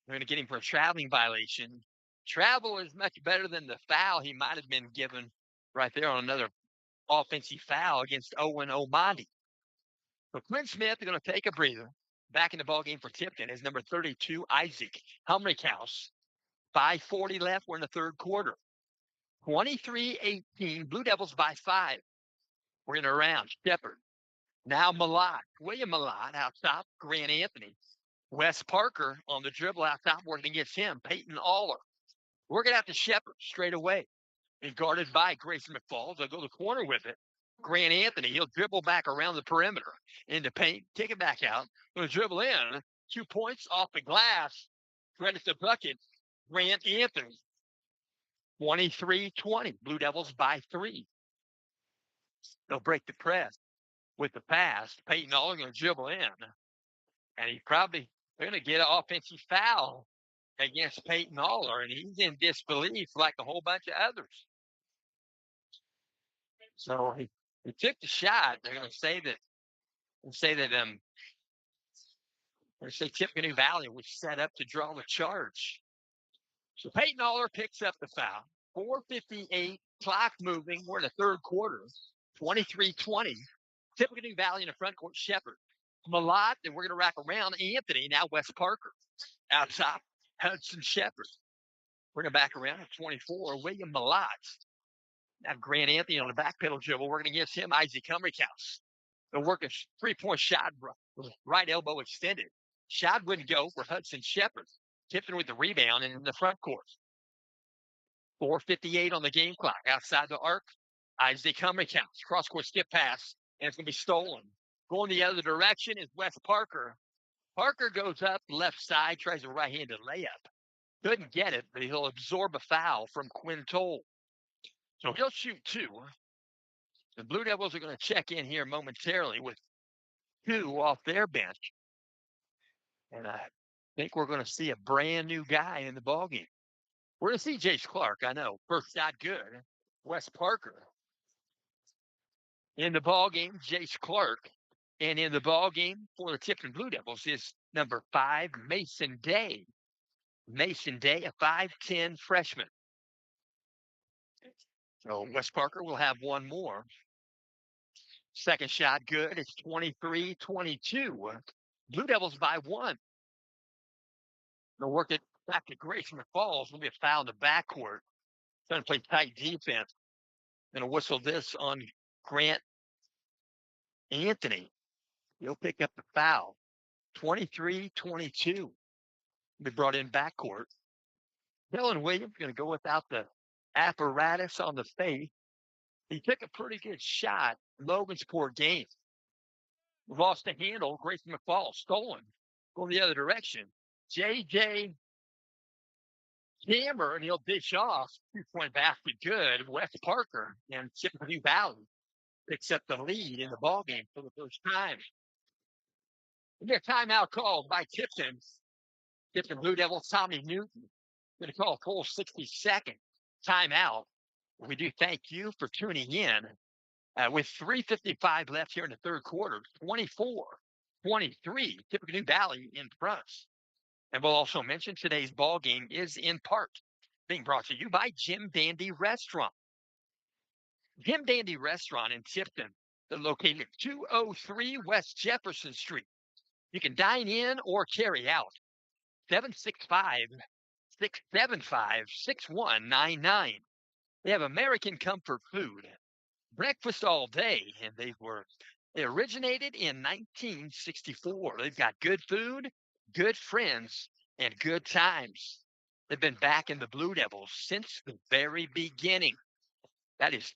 They're going to get him for a traveling violation. Travel is much better than the foul he might have been given right there on another offensive foul against Owen Omandi. So Quinn Smith is going to take a breather. Back in the ballgame for Tipton is number 32, Isaac Helmrichhaus. 5:40 left. We're in the third quarter. 23-18. Blue Devils by 5. We're in a round. Shepard. Now Malott. William Malott out top. Grant Anthony. Wes Parker on the dribble out top, working against him. Peyton Aller. Working out to Shepard straight away. And guarded by Grayson McFalls. They'll go to the corner with it. Grant Anthony, he'll dribble back around the perimeter into paint, kick it back out. Going to dribble in. 2 points off the glass. Credit the bucket. Grant Anthony. 23-20. Blue Devils by 3. They'll break the press with the pass. Peyton Aller going to dribble in. And they're going to get an offensive foul against Peyton Aller. And he's in disbelief like a whole bunch of others. So he took the shot. They're going to say that They say Tippecanoe Valley was set up to draw the charge. So Peyton Aller picks up the foul. 4:58, clock moving. We're in the third quarter. 23-20. Tippecanoe Valley in the front court, Shepard. Malott, and we're going to rack around Anthony, now Wes Parker. Out top, Hudson Shepard. We're going to back around at 24, William Malott. Now Grant Anthony on the back pedal dribble. We're going to give him Isaac Humrickhouse. They'll work a three-point shot, right elbow extended. Shot wouldn't go for Hudson Shepard. Tipton with the rebound and in the front court. 4:58 on the game clock. Outside the arc, Isaac Humrickhouse. Cross-court skip pass, and it's going to be stolen. Going the other direction is Wes Parker. Parker goes up left side, tries a right-handed layup. Couldn't get it, but he'll absorb a foul from Quinn Toll. So he'll shoot two. The Blue Devils are going to check in here momentarily with two off their bench. And I think we're going to see a brand new guy in the ballgame. We're going to see Jace Clark, I know. First shot good. Wes Parker. In the ballgame, Jace Clark. And in the ballgame for the Tipton Blue Devils is number 5, Mason Day. Mason Day, a 5'10 freshman. So Wes Parker will have one more. Second shot good. It's 23-22. Blue Devils by 1. They'll work it back to Grayson McFalls. Will be a foul in the backcourt. Trying to play tight defense. Going to whistle this on Grant Anthony. He'll pick up the foul. 23-22. Be brought in backcourt. Dylan Williams going to go without the apparatus on the face. He took a pretty good shot in Logansport game. Lost the handle. Grayson McFall stolen. Going the other direction. J.J. Hammer, and he'll dish off. 2-point basket good. Wes Parker and Tippecanoe Valley picks up the lead in the ballgame for the first time. There's a timeout called by Tipton. Tipton Blue Devils, Tommy Newton. Going to call a full 60-second timeout. We do thank you for tuning in. With 3:55 left here in the third quarter, 24-23, Tippecanoe Valley in front. And we'll also mention today's ball game is in part being brought to you by Jim Dandy Restaurant. Jim Dandy Restaurant in Tipton, they're located at 203 West Jefferson Street. You can dine in or carry out. 765-675-6199. They have American comfort food. Breakfast all day, and they originated in 1964. They've got good food, good friends, and good times. They've been backing the Blue Devils since the very beginning. That is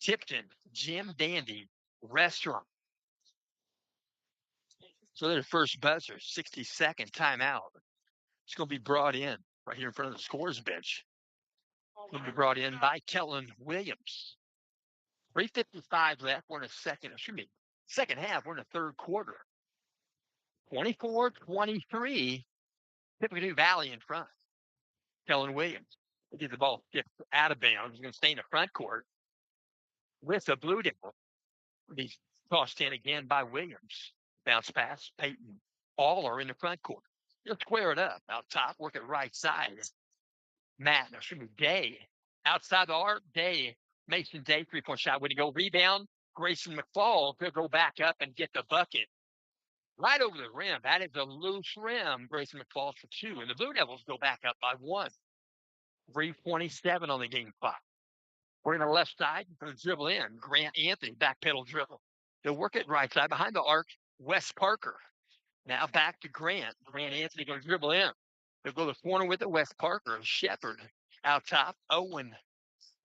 Tipton Jim Dandy Restaurant. So their first buzzer, 60-second timeout. It's going to be brought in right here in front of the scores bench. It's going to be brought in by Kellen Williams. 3:55 left. We're in second half. We're in the third quarter. 24-23. Tippecanoe Valley in front. Kellen Williams. They get the ball tipped out of bounds. He's going to stay in the front court with the Blue Devil. He's tossed in again by Williams. Bounce pass. Peyton Aller in the front court. He'll square it up. Out top, work it right side. Day. Outside the arc, Day. Mason Day, 3-point shot. When he go rebound, Grayson McFall could go back up and get the bucket. Right over the rim. That is a loose rim. Grayson McFall for 2. And the Blue Devils go back up by 1. 3:27 on the game clock. We're in the left side. Going to dribble in. Grant Anthony, back pedal dribble. They'll work it right side. Behind the arc, Wes Parker. Now back to Grant. Grant Anthony going to dribble in. They'll go to the corner with it. Wes Parker. Shepard out top. Owen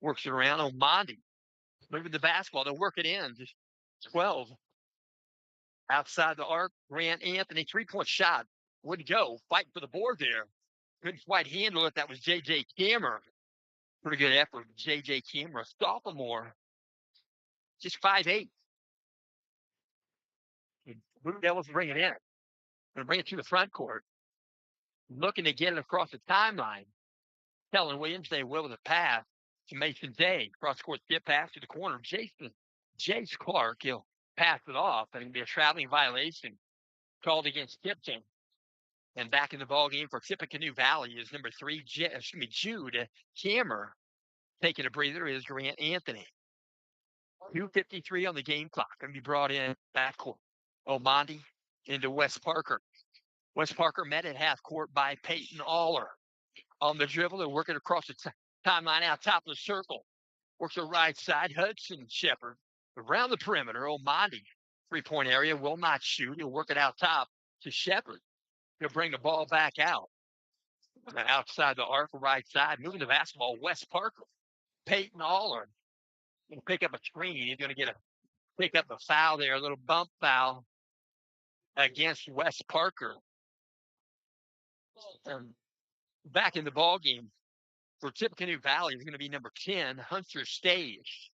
works it around. Omondi moving the basketball. They'll work it in. Just 12. Outside the arc, Grant Anthony, 3-point shot. Wouldn't go. Fighting for the board there. Couldn't quite handle it. That was J.J. Cameron. Pretty good effort. J.J. Cameron, sophomore. Just 5'8". Blue Devils bring it in. Going to bring it to the front court. Looking to get it across the timeline. Kellen Williams, they will with a pass to Mason Day. Cross-court skip pass to the corner. Jace Clark, he'll pass it off. And it'll be a traveling violation called against Tipton. And back in the ball game for Tippecanoe Valley is number 3, Jude Cammer. Taking a breather is Grant Anthony. 2:53 on the game clock. Going to be brought in backcourt. Omondi into Wes Parker. Wes Parker met at half court by Peyton Aller. On the dribble, they're working across the timeline out top of the circle. Works the right side. Hudson Shepard around the perimeter. Omondi, 3-point area, will not shoot. He'll work it out top to Shepard. He'll bring the ball back out. Outside the arc, right side, moving the basketball. Wes Parker. Peyton Aller going to pick up a screen. He's going to pick up a foul there, a little bump foul against Wes Parker. Back in the ball game for Tippecanoe Valley is going to be number 10, Hunter Stage.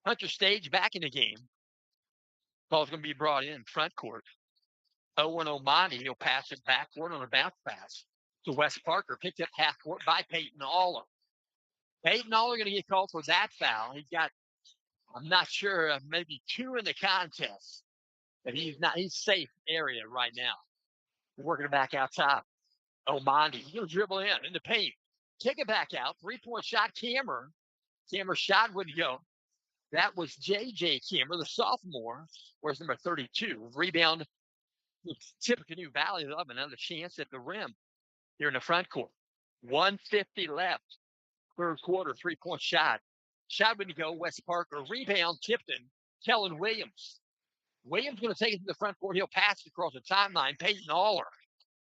Hunter Stage back in the game. Ball's going to be brought in front court. Owen Omondi, he'll pass it backward on a bounce pass to Wes Parker. Picked up half court by Peyton Aller. Peyton Aller going to get called for that foul. He's got, I'm not sure, maybe 2 in the contest. But he's safe area right now. Working it back out top. Omondi, he'll dribble in the paint. Kick it back out. 3-point shot, Cammer. Cammer's shot wouldn't go. That was J.J. Cammer, the sophomore. Where's number 32? Rebound. Tippecanoe Valley, they'll have another chance at the rim here in the front court. 1:50 left. Third quarter, 3-point shot. Shot wouldn't go. Wes Parker. Rebound, Tipton. Kellen Williams. Williams going to take it to the front court. He'll pass it across the timeline. Peyton Aller.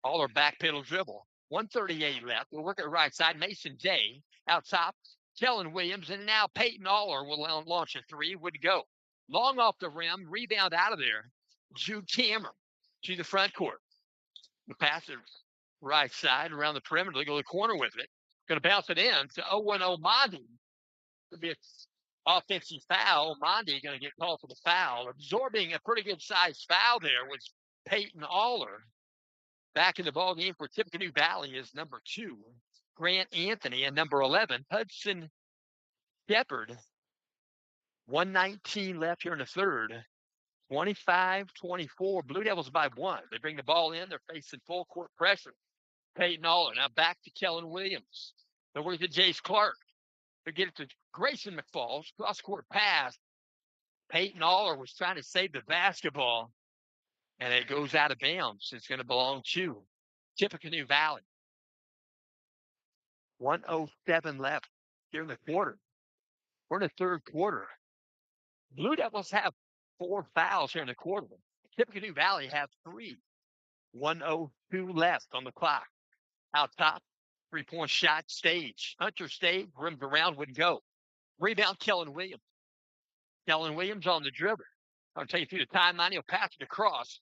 Aller back pedal dribble. 1:38 left. We'll work at right side. Mason Day out top. Kellen Williams. And now Peyton Aller will launch a 3. Would go. Long off the rim. Rebound out of there. Jude Cammer to the front court. The pass it right side around the perimeter. They go to the corner with it. Going to bounce it in to Owen Omondi. Could be an offensive foul. Omondi going to get called for the foul. Absorbing a pretty good sized foul there was Peyton Aller. Back in the ball game for Tippecanoe Valley is number 2, Grant Anthony, and number 11, Hudson Shepard. 1:19 left here in the third. 25-24. Blue Devils by 1. They bring the ball in. They're facing full court pressure. Peyton Aller. Now back to Kellen Williams. They're working to Jace Clark. They get it to Grayson McFalls. Cross-court pass. Peyton Aller was trying to save the basketball, and it goes out of bounds. It's going to belong to Tippecanoe Valley. 1:07 left here in the quarter. We're in the third quarter. Blue Devils have 4 fouls here in the quarter. Tippecanoe Valley have 3. 1:02 left on the clock. Out top, 3-point shot, Stage. Hunter Stage, rims around, wouldn't go. Rebound, Kellen Williams. Kellen Williams on the dribble. I'll take you through the timeline. He'll pass it across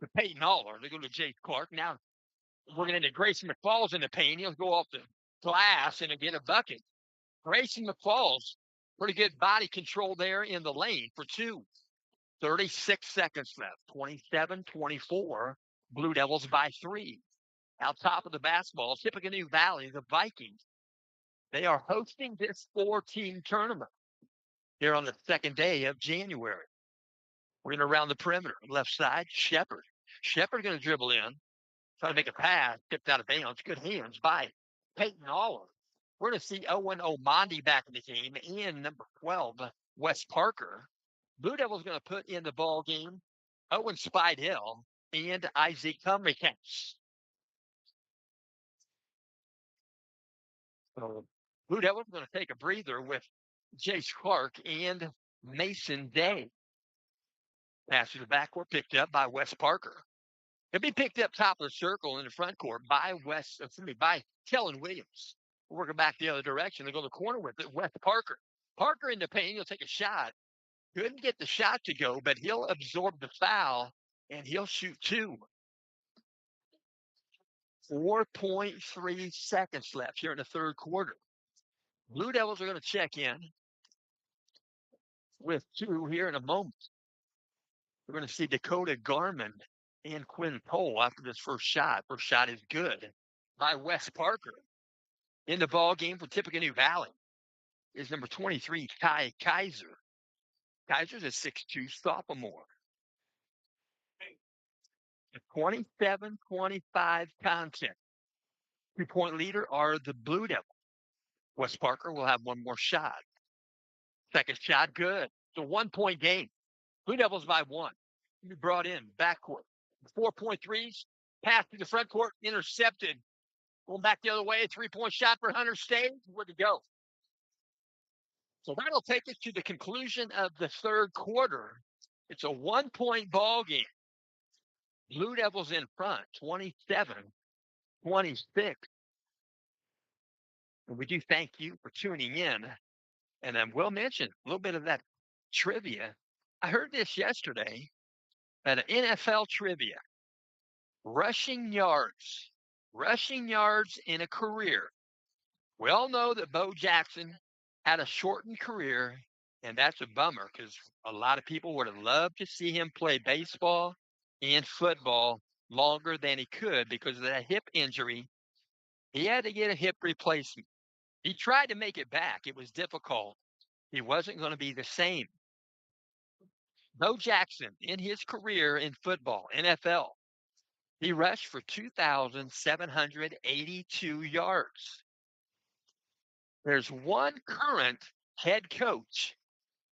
to Peyton Aller. They go to Jake Clark. Now we're going into Grayson McFalls in the paint. He'll go off the glass and get a bucket. Grayson McFalls, pretty good body control there in the lane for 2. 36 seconds left. 27-24. Blue Devils by 3. Out top of the basketball, Tippecanoe Valley, the Vikings. They are hosting this 4-team tournament here on the second day of January. We're going to round the perimeter. Left side, Shepard. Shepard going to dribble in. Try to make a pass. Tipped out of bounds. Good hands by Peyton Aller. We're going to see Owen Omondi back in the game and number 12, Wes Parker. Blue Devils going to put in the ball game Owen Spidell and Isaac Cumbercats. So Blue Devils going to take a breather with Jace Clark and Mason Day. Pass to the backcourt, picked up by Wes Parker. He'll be picked up top of the circle in the front court by Kellen Williams. Working back the other direction. They go to the corner with it. Wes Parker. Parker in the paint. He'll take a shot. Couldn't get the shot to go, but he'll absorb the foul, and he'll shoot 2. 4.3 seconds left here in the third quarter. Blue Devils are going to check in with 2 here in a moment. We're going to see Dakota Garman and Quinn Cole after this first shot. First shot is good by Wes Parker. In the ball game for Tippecanoe Valley is number 23, Ty Kaiser. Kaiser's a 6'2" sophomore. A 27-25 contest. 2-point leader are the Blue Devils. Wes Parker will have one more shot. Second shot, good. It's a 1-point game. Blue Devils by one. Be brought in backcourt. 4-point threes. Pass to the front court, intercepted. Going back the other way, 3-point shot for Hunter Stage. Where to go? So that'll take us to the conclusion of the third quarter. It's a 1-point ball game. Blue Devils in front, 27-26. And we do thank you for tuning in. And I will mention a little bit of that trivia. I heard this yesterday at an NFL trivia. Rushing yards in a career. We all know that Bo Jackson had a shortened career, and that's a bummer because a lot of people would have loved to see him play baseball and football longer than he could because of that hip injury. He had to get a hip replacement. He tried to make it back. It was difficult. He wasn't going to be the same. Bo Jackson, in his career in football, NFL, he rushed for 2,782 yards. There's one current head coach,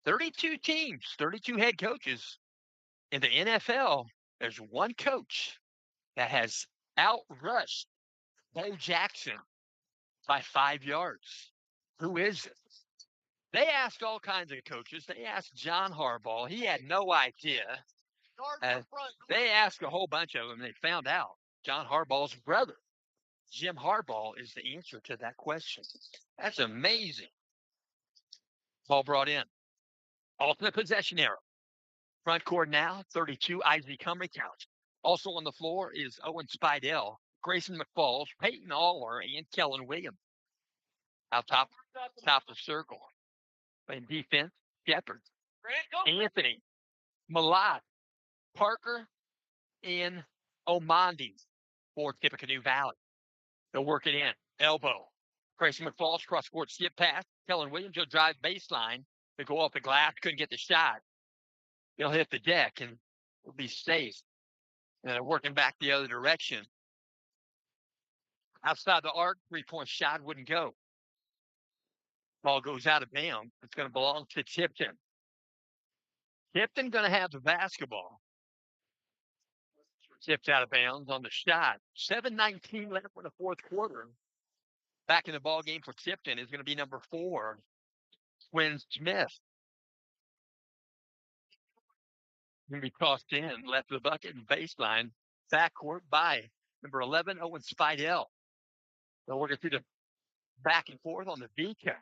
32 teams, 32 head coaches in the NFL. There's one coach that has outrushed Bo Jackson by 5 yards. Who is it? They asked all kinds of coaches. They asked John Harbaugh. He had no idea. They asked a whole bunch of them. They found out John Harbaugh's brother, Jim Harbaugh, is the answer to that question. That's amazing. Ball brought in. Alternate possession era. Front court now, 32, Isaac Cumbercouch. Also on the floor is Owen Spidell, Grayson McFalls, Peyton Aller, and Kellen Williams. Out top of the circle. Playing defense, Shepard, Anthony, Malott, Parker, and Omandi for Tippecanoe Valley. They'll work it in. Elbow. Grayson McFalls, cross-court skip pass. Kellen Williams will drive baseline. They go off the glass, couldn't get the shot. They'll hit the deck and will be safe. And they're working back the other direction. Outside the arc, 3-point shot wouldn't go. Ball goes out of bounds. It's going to belong to Tipton. Tipton going to have the basketball. Tipped out of bounds on the shot. 7:19 left in the fourth quarter. Back in the ball game for Tipton is going to be number 4, Quinn Smith. Going to be tossed in, left of the bucket and baseline. Backcourt by number 11, Owen Spidell. They'll work it through the back and forth on the V-cut.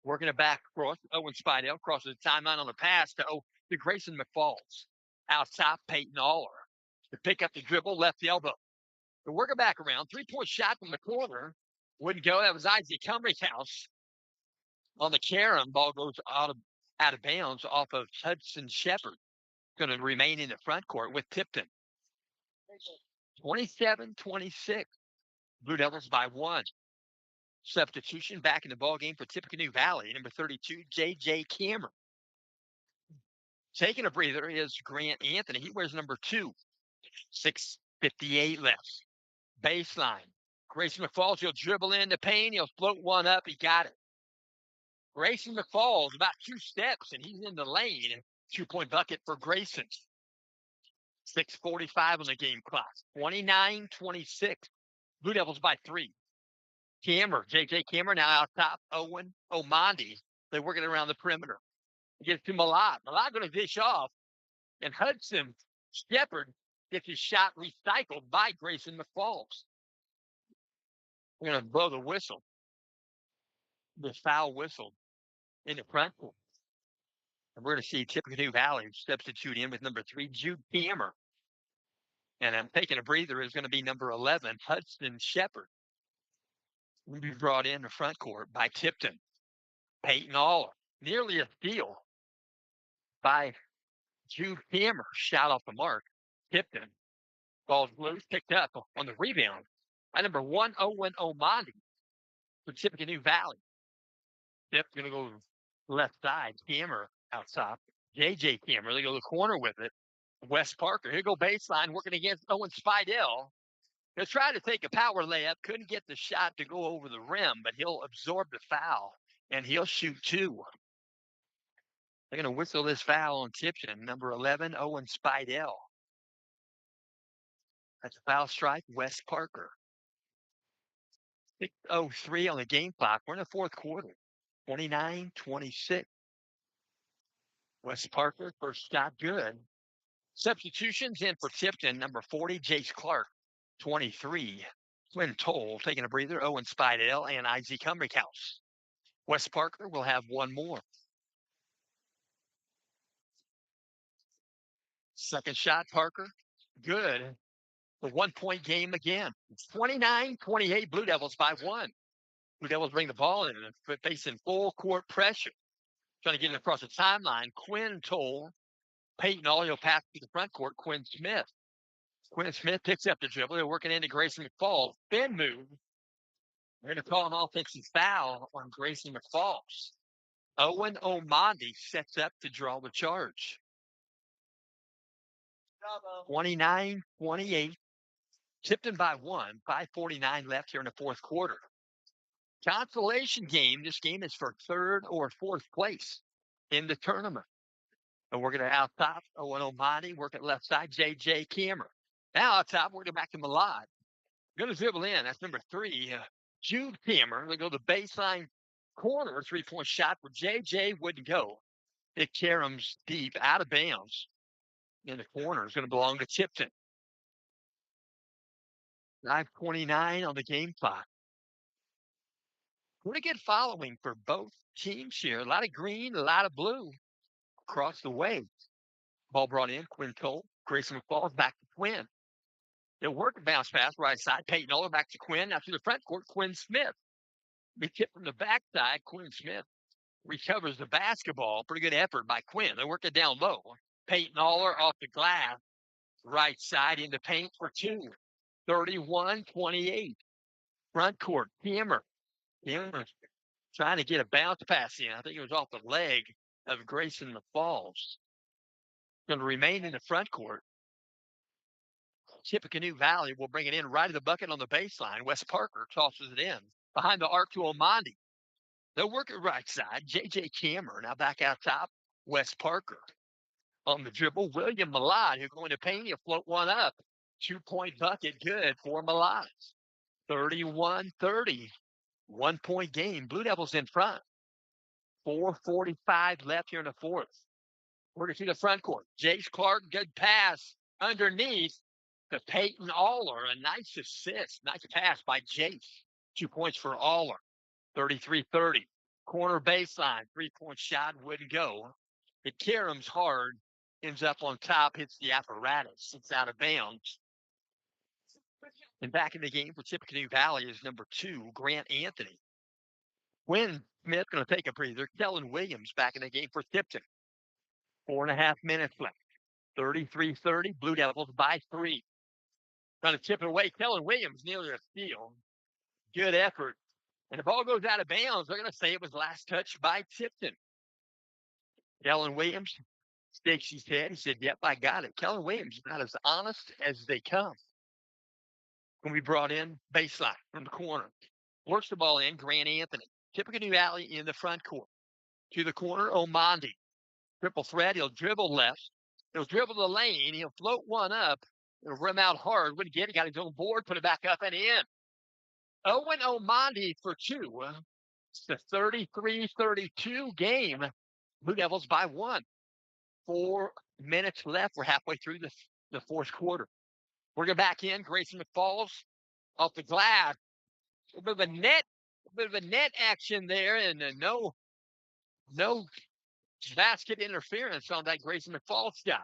Working it back across. Owen Spidell crosses the timeline on the pass to Grayson McFalls. Out top, Peyton Aller. To pick up the dribble, left elbow. To work it back around. 3-point shot from the corner. Wouldn't go. That was Isaac Cumbercouch. On the carom, ball goes out of bounds off of Hudson Shepard. Going to remain in the front court with Tipton. 27-26. Blue Devils by 1. Substitution back in the ball game for Tippecanoe Valley. Number 32, J.J. Cameron. Taking a breather is Grant Anthony. He wears number 2. 6:58 left. Baseline. Grayson McFalls, he'll dribble in the paint. He'll float one up. He got it. Grayson McFalls, about 2 steps, and he's in the lane. 2-point bucket for Grayson. 6:45 on the game clock. 29-26. Blue Devils by 3. J.J. Cameron now out top. Owen Omandi. They work it around the perimeter. Gets to Malott. Malott going to dish off. And Hudson Shepard gets his shot recycled by Grayson McFalls. We're going to blow the whistle. The foul whistle in the front court. And we're going to see Tippecanoe Valley substitute in with number 3, Jude Cameron. And I'm taking a breather is going to be number 11, Hudson Shepard. Will be brought in the front court by Tipton. Peyton Aller. Nearly a steal by Jude Cameron. Shot off the mark. Tipton. Ball's loose. Picked up on the rebound by number 1, Owen Omandi for Tippecanoe Valley. Tip's going to go left side. Cameron out top. J.J. Cameron. They go to the corner with it. Wes Parker. Here go baseline working against Owen Spidell. He'll try to take a power layup. Couldn't get the shot to go over the rim, but he'll absorb the foul, and he'll shoot two. They're going to whistle this foul on Tipton, number 11, Owen Spidell. That's a foul strike, Wes Parker. 6:03 on the game clock. We're in the fourth quarter. 29-26. Wes Parker, first shot good. Substitutions in for Tipton, number 40, Jace Clark. 23, Quinn Toll taking a breather, Owen Spidell, and Isaac Humrickhouse. Wes Parker will have one more. Second shot, Parker. Good. The 1-point game again. It's 29-28, Blue Devils by one. Blue Devils bring the ball in and facing full court pressure. Trying to get it across the timeline. Quinn Toll. Peyton Alley pass to the front court. Quinn Smith. Quinn Smith picks up the dribble. They're working into Grayson McFall. Spin move. They're going to call an offensive foul on Grayson McFalls. Owen Omandi sets up to draw the charge. 29-28. Tipton by one. 5:49 left here in the fourth quarter. Consolation game. This game is for third or fourth place in the tournament. And we're going to out top Owen Omandi, work at left side, J.J. Cameron. Now out top, we're going back to Malad. Going to dribble in. That's number 3, Jude Cameron. They go to the baseline corner, 3-point shot where J.J. wouldn't go. It caroms deep out of bounds in the corner. It's going to belong to Tipton. 5:29 on the game clock. Pretty good following for both teams here. A lot of green, a lot of blue across the way. Ball brought in. Quinn Cole. Grayson McFalls back to Quinn. They'll work a bounce pass right side. Peyton Oller back to Quinn. Now to the front court, Quinn Smith. Be tipped from the backside. Quinn Smith recovers the basketball. Pretty good effort by Quinn. They work it down low. Peyton Oller off the glass. Right side into paint for two. 31-28. Front court, Cameron. Cameron trying to get a bounce pass in. I think it was off the leg of Grayson McFalls. Going to remain in the front court. Tippecanoe Valley will bring it in right at the bucket on the baseline. Wes Parker tosses it in behind the arc to Omandi. They'll work it right side. J.J. Cameron now back out top. Wes Parker on the dribble. William Malad, who's going to paint. He'll float one up. 2-point bucket good for Malad. 31-30. 1-point game. Blue Devils in front. 4:45 left here in the fourth. We're going to see the front court. Jace Clark, good pass underneath to Peyton Aller. A nice assist. Nice pass by Jace. 2 points for Aller. 33-30. Corner baseline. 3-point shot wouldn't go. It caroms hard. Ends up on top. Hits the apparatus. It's out of bounds. And back in the game for Tippecanoe Valley is number 2, Grant Anthony. Quinn Smith going to take a breather. Kellen Williams back in the game for Tipton. 4.5 minutes left. 33-30. Blue Devils by 3. Trying to tip it away. Kellen Williams nearly a steal. Good effort. And the ball goes out of bounds. They're going to say it was last touched by Tipton. Kellen Williams shakes his head. He said, yep, I got it. Kellen Williams is not as honest as they come. When we brought in baseline from the corner. Works the ball in, Grant Anthony. Tippecanoe Valley in the front court. To the corner, Omandi. Triple threat. He'll dribble left. He'll dribble the lane. He'll float one up. It'll rim out hard. Wouldn't get it. Got his own board. Put it back up and in. Owen Omandi for 2. It's the 33-32 game. Blue Devils by 1. 4 minutes left. We're halfway through the fourth quarter. We're going back in. Grayson McFalls off the glass. A bit of a net action there, and no basket interference on that Grayson McFalls shot.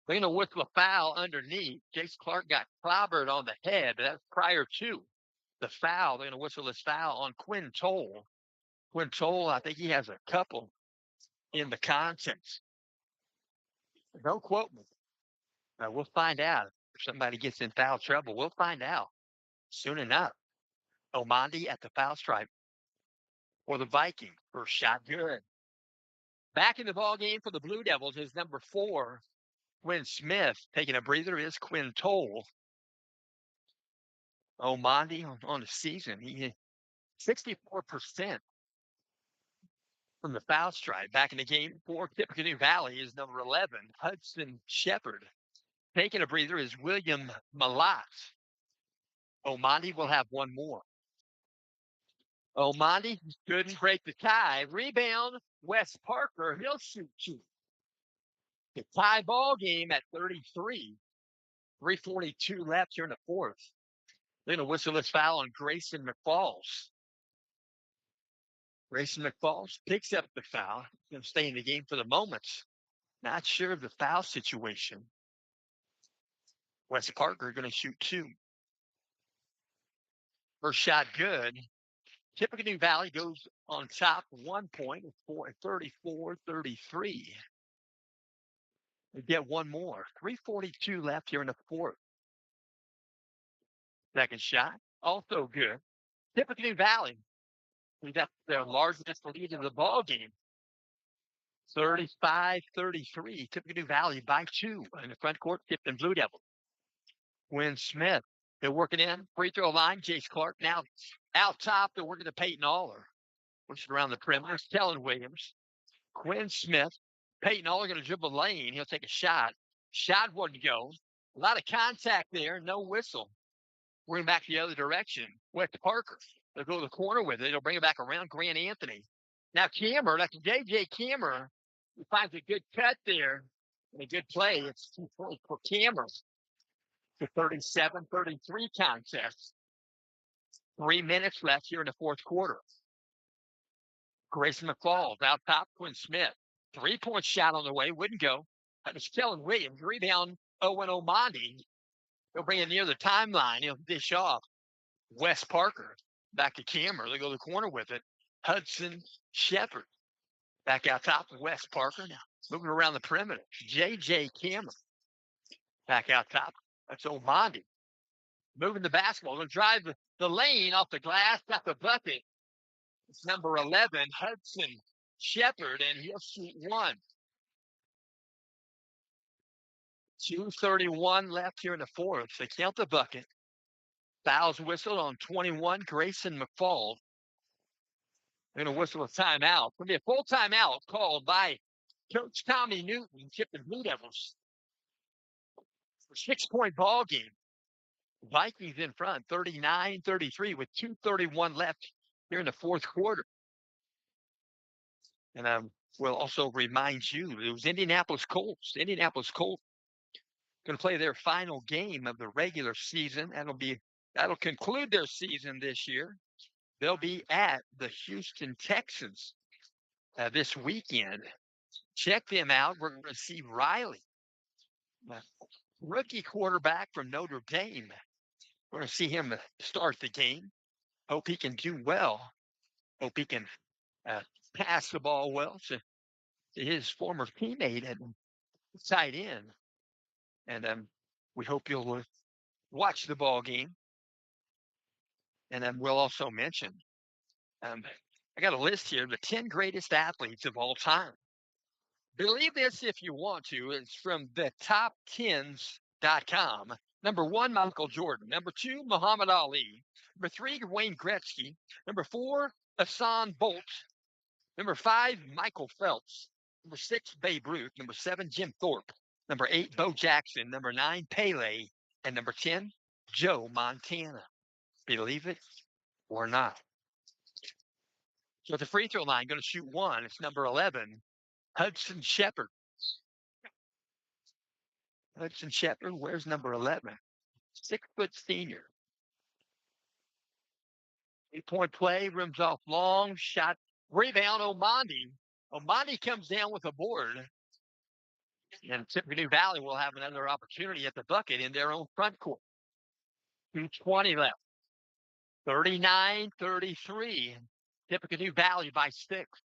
They're going to whistle a foul underneath. Jace Clark got clobbered on the head, but that's prior to the foul. They're going to whistle this foul on Quinn Toll. Quinn Toll, I think he has a couple in the contest. Don't quote me. We'll find out if somebody gets in foul trouble. We'll find out soon enough. Omandi at the foul stripe for the Vikings. First shot good. Back in the ball game for the Blue Devils is number 4, Quinn Smith. Taking a breather is Quinn Toll. Omondi on the season, he 64% from the foul stripe. Back in the game for Tippecanoe Valley is number 11, Hudson Shepard. Taking a breather is William Malat. Omondi will have one more. Omondi couldn't break the tie. Rebound, Wes Parker. He'll shoot two. The tie ball game at 33. 3:42 left here in the fourth. They're going to whistle this foul on Grayson McFalls. Grayson McFalls picks up the foul. Going to stay in the game for the moment. Not sure of the foul situation. Wes Parker going to shoot two. First shot good. Tippecanoe Valley goes on top 1 point. It's 34-33. They get one more. 3:42 left here in the fourth. Second shot, also good. Tippecanoe Valley, that's their largest lead in the ball game. 35-33. Tippecanoe Valley by 2 in the front court. Tipton Blue Devils. Quinn Smith, they're working in free throw line. Jace Clark now out top. They're working to Peyton Aller. Pushing around the perimeter. Kellen Williams. Quinn Smith. Peyton Aller going to dribble lane. He'll take a shot. Shot wouldn't go. A lot of contact there. No whistle. Bring back the other direction. West Parker. They'll go to the corner with it. They'll bring it back around Grant Anthony. Now Cameron, that's J.J. Cameron. He finds a good cut there and a good play. It's 2 points for Cameron. The 37-33 contest. 3 minutes left here in the fourth quarter. Grayson McFalls out top. Quinn Smith. 3-point shot on the way. Wouldn't go. That was Kellen Williams. Rebound, Owen Omondi. He'll bring it near the timeline. He'll dish off. Wes Parker. Back to Cameron. They go to the corner with it. Hudson Shepard. Back out top with Wes Parker. Now moving around the perimeter. J.J. Cameron. Back out top. That's Omondi. Moving the basketball. Going to drive the lane off the glass. Got the bucket. It's number 11, Hudson Shepard, and he'll shoot one. 2:31 left here in the fourth. They count the bucket. Fouls whistled on 21, Grayson McFall. They're going to whistle a timeout. It's going to be a full timeout called by Coach Tommy Newton, Tipton Blue Devils. For 6-point ball game. Vikings in front, 39-33 with 2:31 left here in the fourth quarter. And we'll also remind you, it was Indianapolis Colts. Indianapolis Colts going to play their final game of the regular season. That'll conclude their season this year. They'll be at the Houston Texans this weekend. Check them out. We're going to see Riley, rookie quarterback from Notre Dame. We're going to see him start the game. Hope he can do well. Hope he can pass the ball well to his former teammate at tight end. And we hope you'll watch the ball game. And then we'll also mention, I got a list here, the 10 greatest athletes of all time. Believe this if you want to. It's from the top10s.com. Number 1, Michael Jordan. Number 2, Muhammad Ali. Number 3, Wayne Gretzky. Number 4, Usain Bolt. Number 5, Michael Phelps. Number 6, Babe Ruth. Number 7, Jim Thorpe. Number 8, Bo Jackson. Number 9, Pele. And number 10, Joe Montana. Believe it or not. So at the free throw line, going to shoot one. It's number 11, Hudson Shepard. Hudson Shepard, where's number 11? 6-foot senior. 8-point play, rims off long, shot, rebound, Omondi. Omondi comes down with a board. And Tippecanoe Valley will have another opportunity at the bucket in their own front court. 2:20 left. 39-33. Tippecanoe Valley by 6.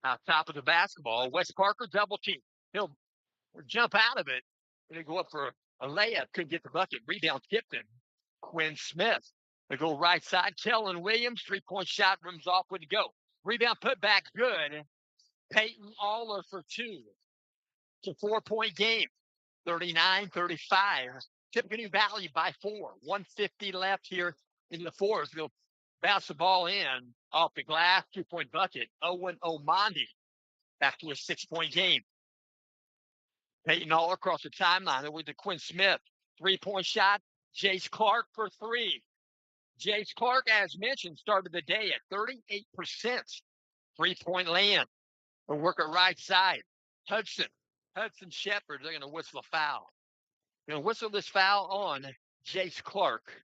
Out top of the basketball, Wes Parker double team. He'll jump out of it and they go up for a layup. Couldn't get the bucket. Rebound Tipton. Quinn Smith. They go right side. Kellen Williams, 3-point shot, rims off, wouldn't go. Rebound put back good. Peyton Aller for 2. It's a 4-point game. 39-35. Tippecanoe Valley by 4. 150 left here in the fourth. They'll bounce the ball in off the glass. 2-point bucket. Owen Omandi back to a 6-point game. Peyton all across the timeline with the Quinn Smith. 3-point shot. Jace Clark for 3. Jace Clark, as mentioned, started the day at 38%. 3-point land. We'll work it right side. Hudson Shepard, they're going to whistle a foul. Going to whistle this foul on Jace Clark.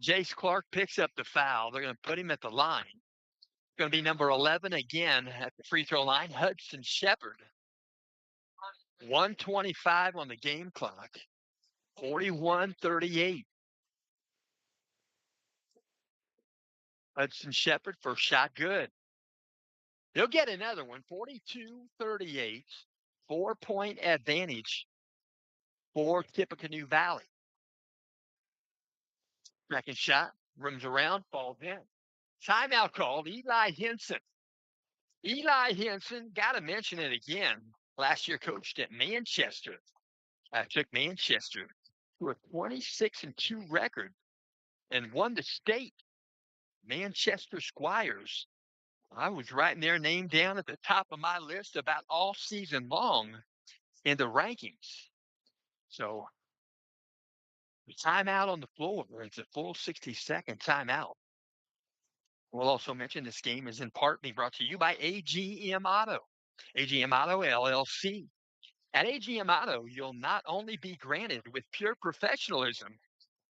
Jace Clark picks up the foul. They're going to put him at the line. Going to be number 11 again at the free throw line, Hudson Shepard. 1:25 on the game clock. 41-38. Hudson Shepard, first shot, good. He'll get another one. 42-38. 4-point advantage for Tippecanoe Valley. Second shot, rims around, falls in. Timeout called, Eli Henson. Eli Henson, got to mention it again. Last year coached at Manchester. Took Manchester to a 26-2 record and won the state. Manchester Squires. I was writing their name down at the top of my list about all season long in the rankings. So the timeout on the floor, it's a full 60-second timeout. We'll also mention this game is in part being brought to you by AGM Auto. AGM Auto LLC. At AGM Auto, you'll not only be granted with pure professionalism,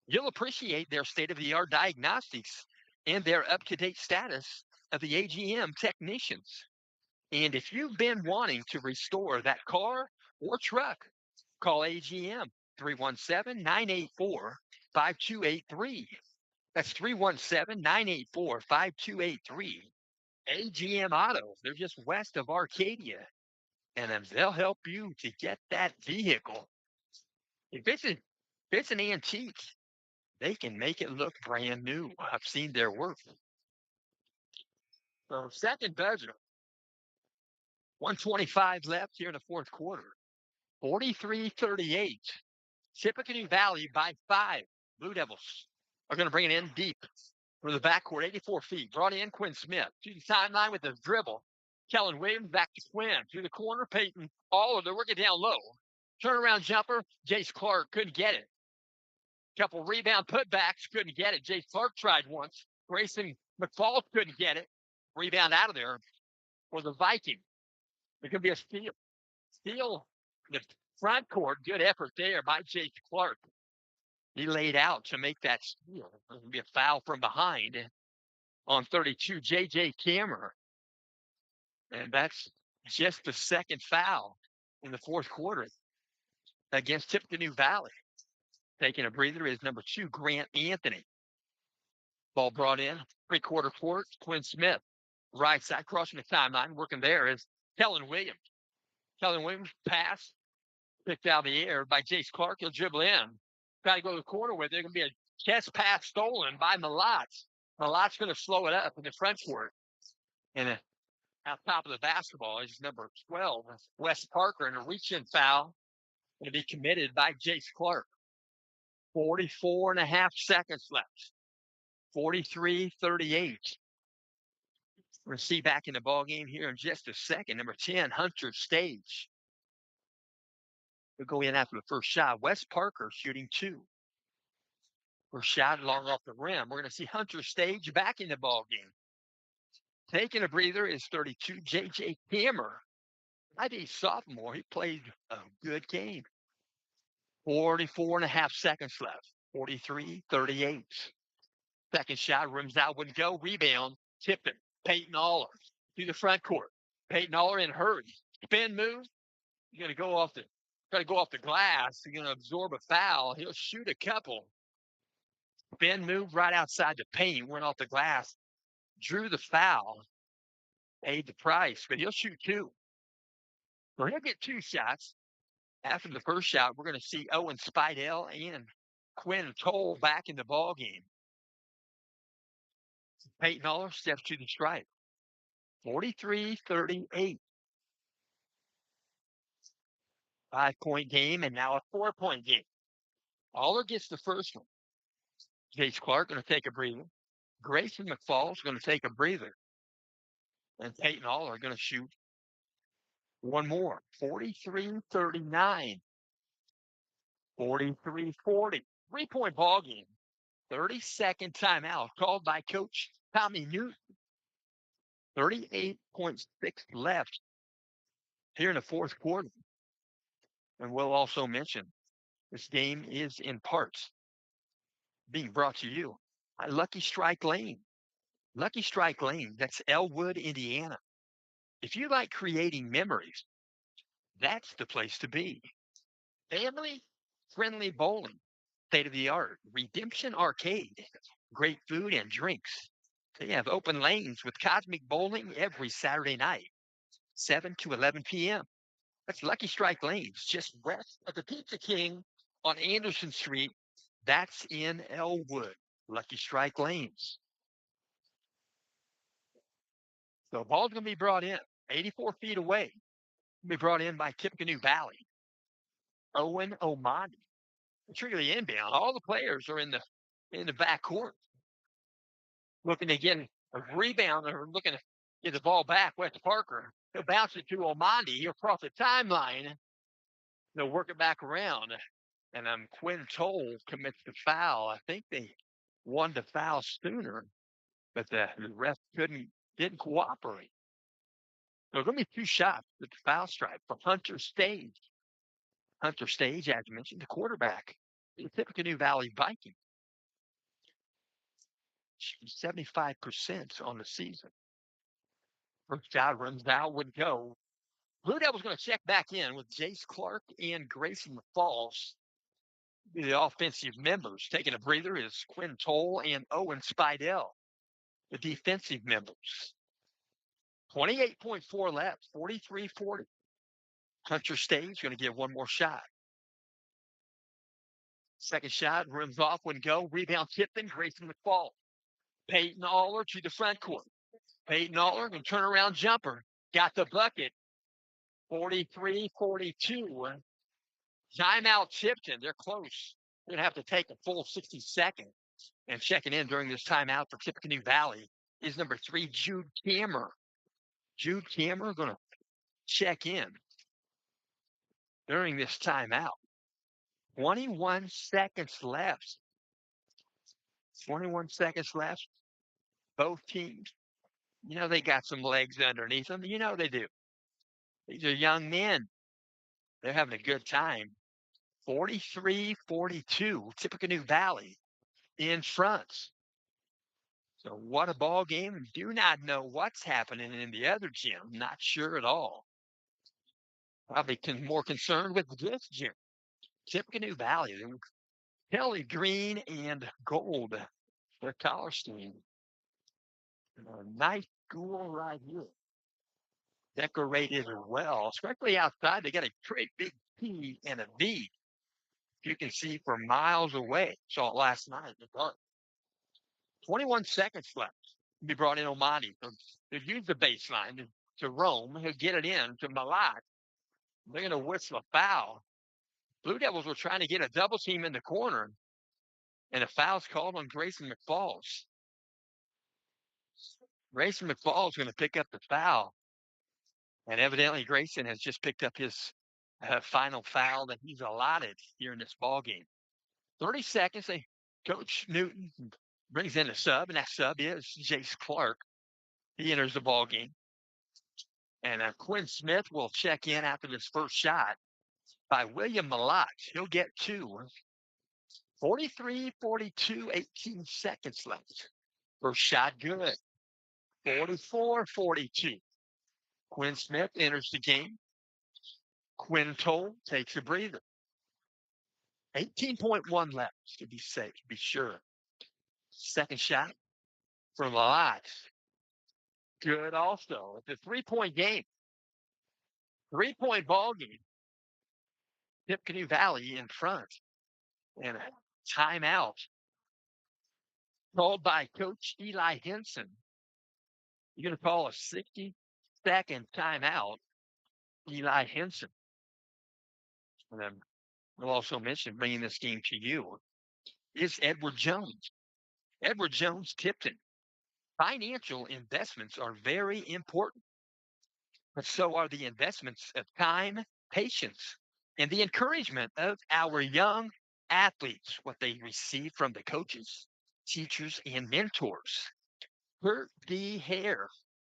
you'll appreciate their state-of-the-art diagnostics and their up-to-date status of the AGM technicians. And if you've been wanting to restore that car or truck, call AGM 317-984-5283. That's 317-984-5283. AGM Auto, they're just west of Arcadia, and they'll help you to get that vehicle. If it's an antique, they can make it look brand new. I've seen their work. So second buzzer. 1:25 left here in the fourth quarter. 43-38. Tippecanoe Valley by 5. Blue Devils are going to bring it in deep from the backcourt, 84 feet. Brought in Quinn Smith to the timeline with the dribble. Kellen Williams back to Quinn. To the corner, Peyton. They're working down low. Turnaround jumper. Jace Clark couldn't get it. Couple rebound putbacks, couldn't get it. Jace Clark tried once. Grayson McFall couldn't get it. Rebound out of there for the Viking. It could be a steal. Steal the front court. Good effort there by Jace Clark. He laid out to make that steal. It would be a foul from behind on 32, J.J. Cameron. And that's just the second foul in the fourth quarter against Tippecanoe Valley. Taking a breather is number 2, Grant Anthony. Ball brought in, three-quarter court, Quinn Smith. Right side, crossing the timeline, working there is Kellen Williams. Kellen Williams pass, picked out of the air by Jace Clark. He'll dribble in. Try to go to the corner with it. There's going to be a chest pass stolen by Malatz. Malatz going to slow it up in the front court. And out top of the basketball is number 12, Wes Parker, and a reach-in foul going to be committed by Jace Clark. 44.5 seconds left. 43-38. We're going to see back in the ball game here in just a second. Number 10, Hunter Stage. We'll go in after the first shot. Wes Parker shooting 2. First shot long off the rim. We're going to see Hunter Stage back in the ball game. Taking a breather is 32, J.J. Cameron. Might be a sophomore. He played a good game. 44.5 seconds left. 43-38. Second shot, rims out, wouldn't go. Rebound, Tipton. Peyton Aller to the front court. Peyton Aller in a hurry. Spin move. He's going to try to go off the glass. He's going to absorb a foul. He'll shoot a couple. Spin move right outside the paint. Went off the glass. Drew the foul. Paid the price, but he'll shoot 2. So he'll get 2 shots. After the first shot, we're going to see Owen Spidell and Quinn Toll back in the ball game. Peyton Aller steps to the stripe. 43-38. 5-point game and now a 4-point game. Aller gets the first one. Jace Clark going to take a breather. Grayson McFall's going to take a breather. And Peyton Aller going to shoot one more. 43-39. 43-40. 3-point ball game. 30-second timeout called by Coach Tommy Newton. 38.6 left here in the fourth quarter. And we'll also mention this game is in parts being brought to you by Lucky Strike Lane. Lucky Strike Lane, that's Elwood, Indiana. If you like creating memories, that's the place to be. Family friendly bowling, state of the art, Redemption Arcade, great food and drinks. They have open lanes with Cosmic Bowling every Saturday night, 7 to 11 p.m. That's Lucky Strike Lanes, just west of the Pizza King on Anderson Street. That's in Elwood, Lucky Strike Lanes. So the ball's going to be brought in 84 feet away. Be brought in by Tippecanoe Valley. Owen Omani. It's really inbound. All the players are in the back court looking to get a rebound or looking to get the ball back. West Parker. He'll bounce it to Omani. He'll cross the timeline. They'll work it back around. And Quinn Toll commits the foul. I think they won the foul sooner, but the ref didn't cooperate. So there's going to be two shots at the foul stripe for Hunter Stage. Hunter Stage, as you mentioned, the quarterback, the Tippecanoe Valley Vikings. 75% on the season. First shot runs out, would go. Blue Devils going to check back in with Jace Clark and Grayson McFalls. The offensive members taking a breather is Quinn Toll and Owen Spidell. The defensive members. 28.4 left, 43-40. Hunter Stage going to get one more shot. Second shot, rims off, wouldn't go. Rebound Tipton, Grayson McFall. Peyton Aller to the front court. Peyton Aller, and turnaround jumper. Got the bucket. 43-42. Timeout Tipton. They're close. They're going to have to take a full 60 seconds. And checking in during this timeout for Tippecanoe Valley is number 3, Jude Kammer. Jude Kammer going to check in during this timeout. 21 seconds left. 21 seconds left. Both teams, they got some legs underneath them. They do. These are young men. They're having a good time. 43-42, Tippecanoe Valley in front. So what a ball game. Do not know what's happening in the other gym. Not sure at all. Probably more concerned with this gym. Tippecanoe Valley. Kelly green and gold. Their collar scheme. A nice school right here. Decorated as well, especially outside. They got a great big T and a V. You can see for miles away. Saw it last night in the dark. 21 seconds left. Be brought in Omani. They'll use the baseline to roam. He'll get it in to Malak. They're going to whistle a foul. Blue Devils were trying to get a double team in the corner, and a foul's called on Grayson McFalls. Grayson McFalls going to pick up the foul. And evidently Grayson has just picked up his final foul that he's allotted here in this ball game. 30 seconds. Coach Newton brings in a sub, and that sub is Jace Clark. He enters the ball game. And Quinn Smith will check in after this first shot by William Malak. He'll get 2. 43-42, 18 seconds left. First shot good. 44-42. Quinn Smith enters the game. Quinn Toll takes a breather. 18.1 left to be safe, to be sure. Second shot from Malak. Good also. It's a 3-point game. 3-point ball game. Tippecanoe Valley in front. And a timeout called by Coach Eli Henson. You're going to call a 60-second timeout, Eli Henson. And then we'll also mention bringing this game to you is Edward Jones. Edward Jones, Tipton. Financial investments are very important, but so are the investments of time, patience, and the encouragement of our young athletes, what they receive from the coaches, teachers, and mentors. Kurt D. Hare,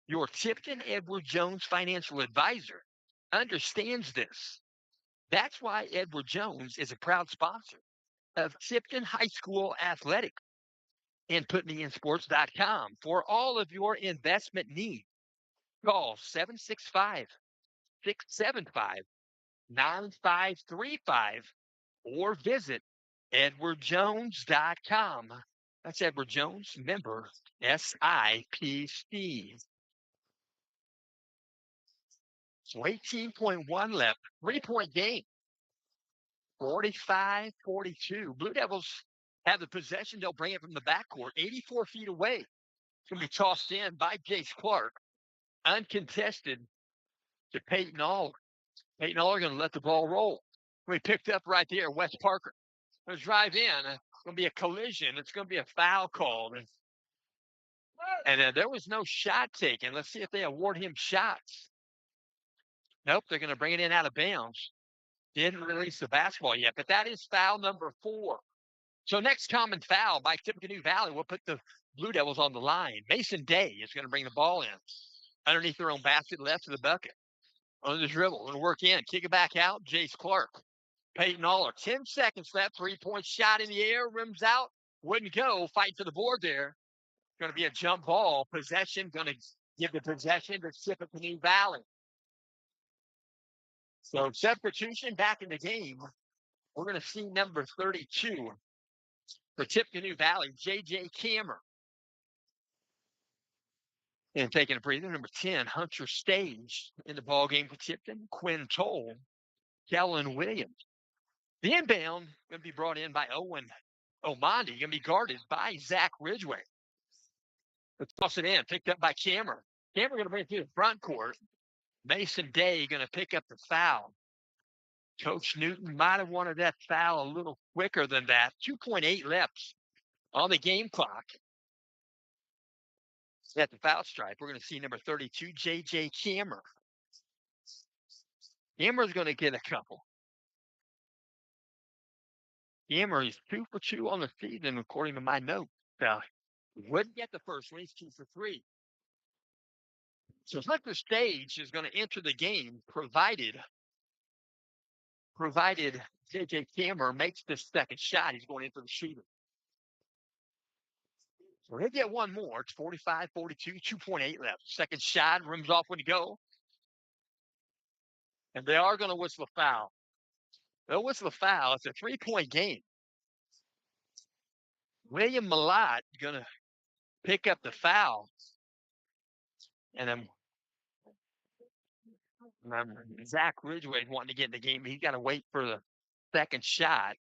your Tipton Edward Jones financial advisor, understands this. That's why Edward Jones is a proud sponsor of Tipton High School Athletics and PutMeInSports.com for all of your investment needs. Call 765 675 9535 or visit edwardjones.com. That's Edward Jones, member SIPC. So 18.1 left, 3-point game, 45-42. Blue Devils have the possession. They'll bring it from the backcourt, 84 feet away. It's going to be tossed in by Jace Clark, uncontested to Peyton Aller. Peyton Aller going to let the ball roll. We picked up right there, Wes Parker. Going to drive in. It's going to be a collision. It's going to be a foul called. And there was no shot taken. Let's see if they award him shots. Nope, they're going to bring it in out of bounds. Didn't release the basketball yet, but that is foul number 4. So next common foul by Tippecanoe Valley will put the Blue Devils on the line. Mason Day is going to bring the ball in. Underneath their own basket, left of the bucket. On the dribble, going to work in. Kick it back out, Jace Clark. Peyton Aller, 10 seconds left. 3-point shot in the air, rims out. Wouldn't go. Fight for the board there. Going to be a jump ball. Possession, going to give the possession to Tippecanoe Valley. So substitution back in the game. We're going to see number 32 for Tippecanoe Valley, J.J. Kammer. And taking a breather, number 10, Hunter Stage in the ball game for Tipton. Quinn Toll, Kellen Williams. The inbound going to be brought in by Owen Omondi, going to be guarded by Zach Ridgway. Let's toss it in, picked up by Kammer. Kammer going to bring it to the front court. Mason Day going to pick up the foul. Coach Newton might have wanted that foul a little quicker than that. 2.8 left on the game clock. At the foul stripe, we're going to see number 32, J.J. Kammer. Kammer's going to get a couple. Kammer is 2 for 2 on the season, according to my note. Wouldn't get the first one. He's 2 for 3. So Hunter Stage is going to enter the game, provided J.J. Kammer makes the second shot. He's going in for the shooter. So he'll get one more. It's 45-42, 2.8 left. Second shot, rims off when you go. And they are going to whistle a foul. They'll whistle a foul. It's a 3-point game. William Malott going to pick up the foul. And then Zach Ridgway wanting to get in the game. He's got to wait for the second shot.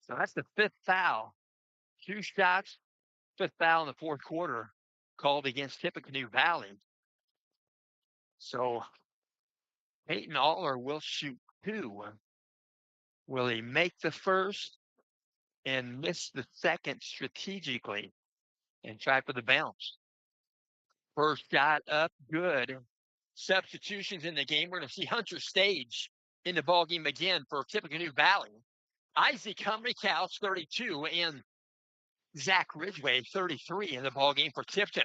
So that's the 5th foul. 2 shots, 5th foul in the 4th quarter called against Tippecanoe Valley. So Peyton Aller will shoot 2. Will he make the first and miss the second strategically and try for the bounce? First shot up, good. Substitutions in the game. We're going to see Hunter Stage in the ballgame again for Tippecanoe Valley. Isaac Humrickhouse, 32, and Zach Ridgway, 33 in the ballgame for Tipton.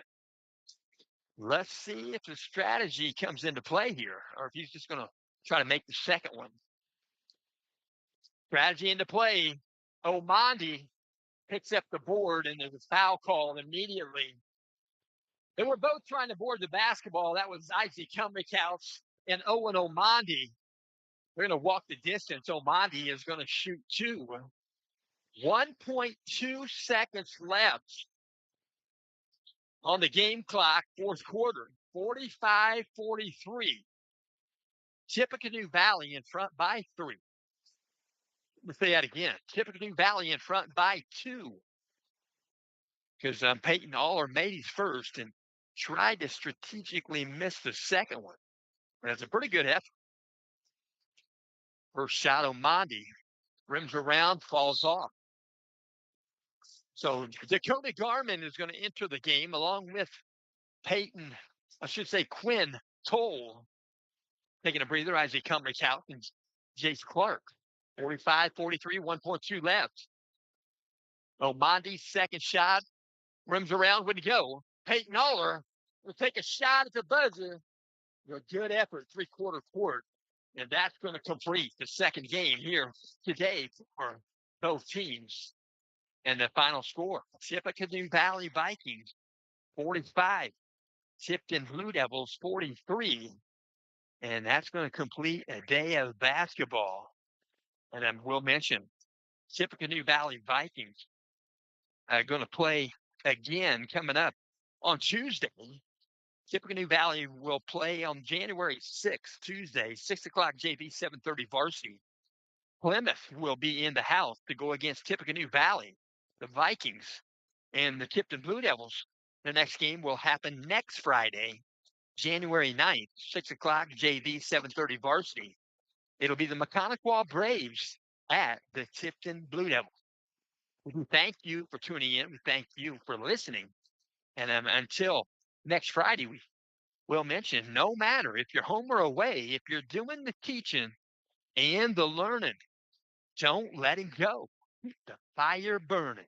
Let's see if the strategy comes into play here, or if he's just going to try to make the second one. Strategy into play. Omondi picks up the board, and there's a foul call immediately. They were both trying to board the basketball. That was Isaac Humrickhouse and Owen Omondi. They're going to walk the distance. Omondi is going to shoot 2. 1.2 seconds left on the game clock, 4th quarter. 45-43. Tippecanoe Valley in front by 3. Let's say that again. Tippecanoe Valley in front by 2. because Peyton Aller made his first and tried to strategically miss the second one. That's a pretty good effort. First shot, Mondi rims around, falls off. So Dakota Garmin is going to enter the game along with Quinn Toll, taking a breather as he comes out, and Jace Clark. 45-43, 1.2 left. Mondi's second shot rims around, would go. Peyton Aller will take a shot at the buzzer. A good effort, three-quarter court. And that's going to complete the second game here today for both teams. And the final score, Tippecanoe Valley Vikings, 45. Tipton Blue Devils, 43. And that's going to complete a day of basketball. And then we'll mention Tippecanoe Valley Vikings are going to play again coming up on Tuesday. Tippecanoe Valley will play on January 6th, Tuesday, 6 o'clock JV, 7:30 varsity. Plymouth will be in the house to go against Tippecanoe Valley, the Vikings, and the Tipton Blue Devils. The next game will happen next Friday, January 9th, 6 o'clock JV, 7:30 varsity. It'll be the Mechanical Braves at the Tipton Blue Devils. We thank you for tuning in. We thank you for listening. And until next Friday, we will mention no matter if you're home or away, if you're doing the teaching and the learning, don't let it go. Keep the fire burning.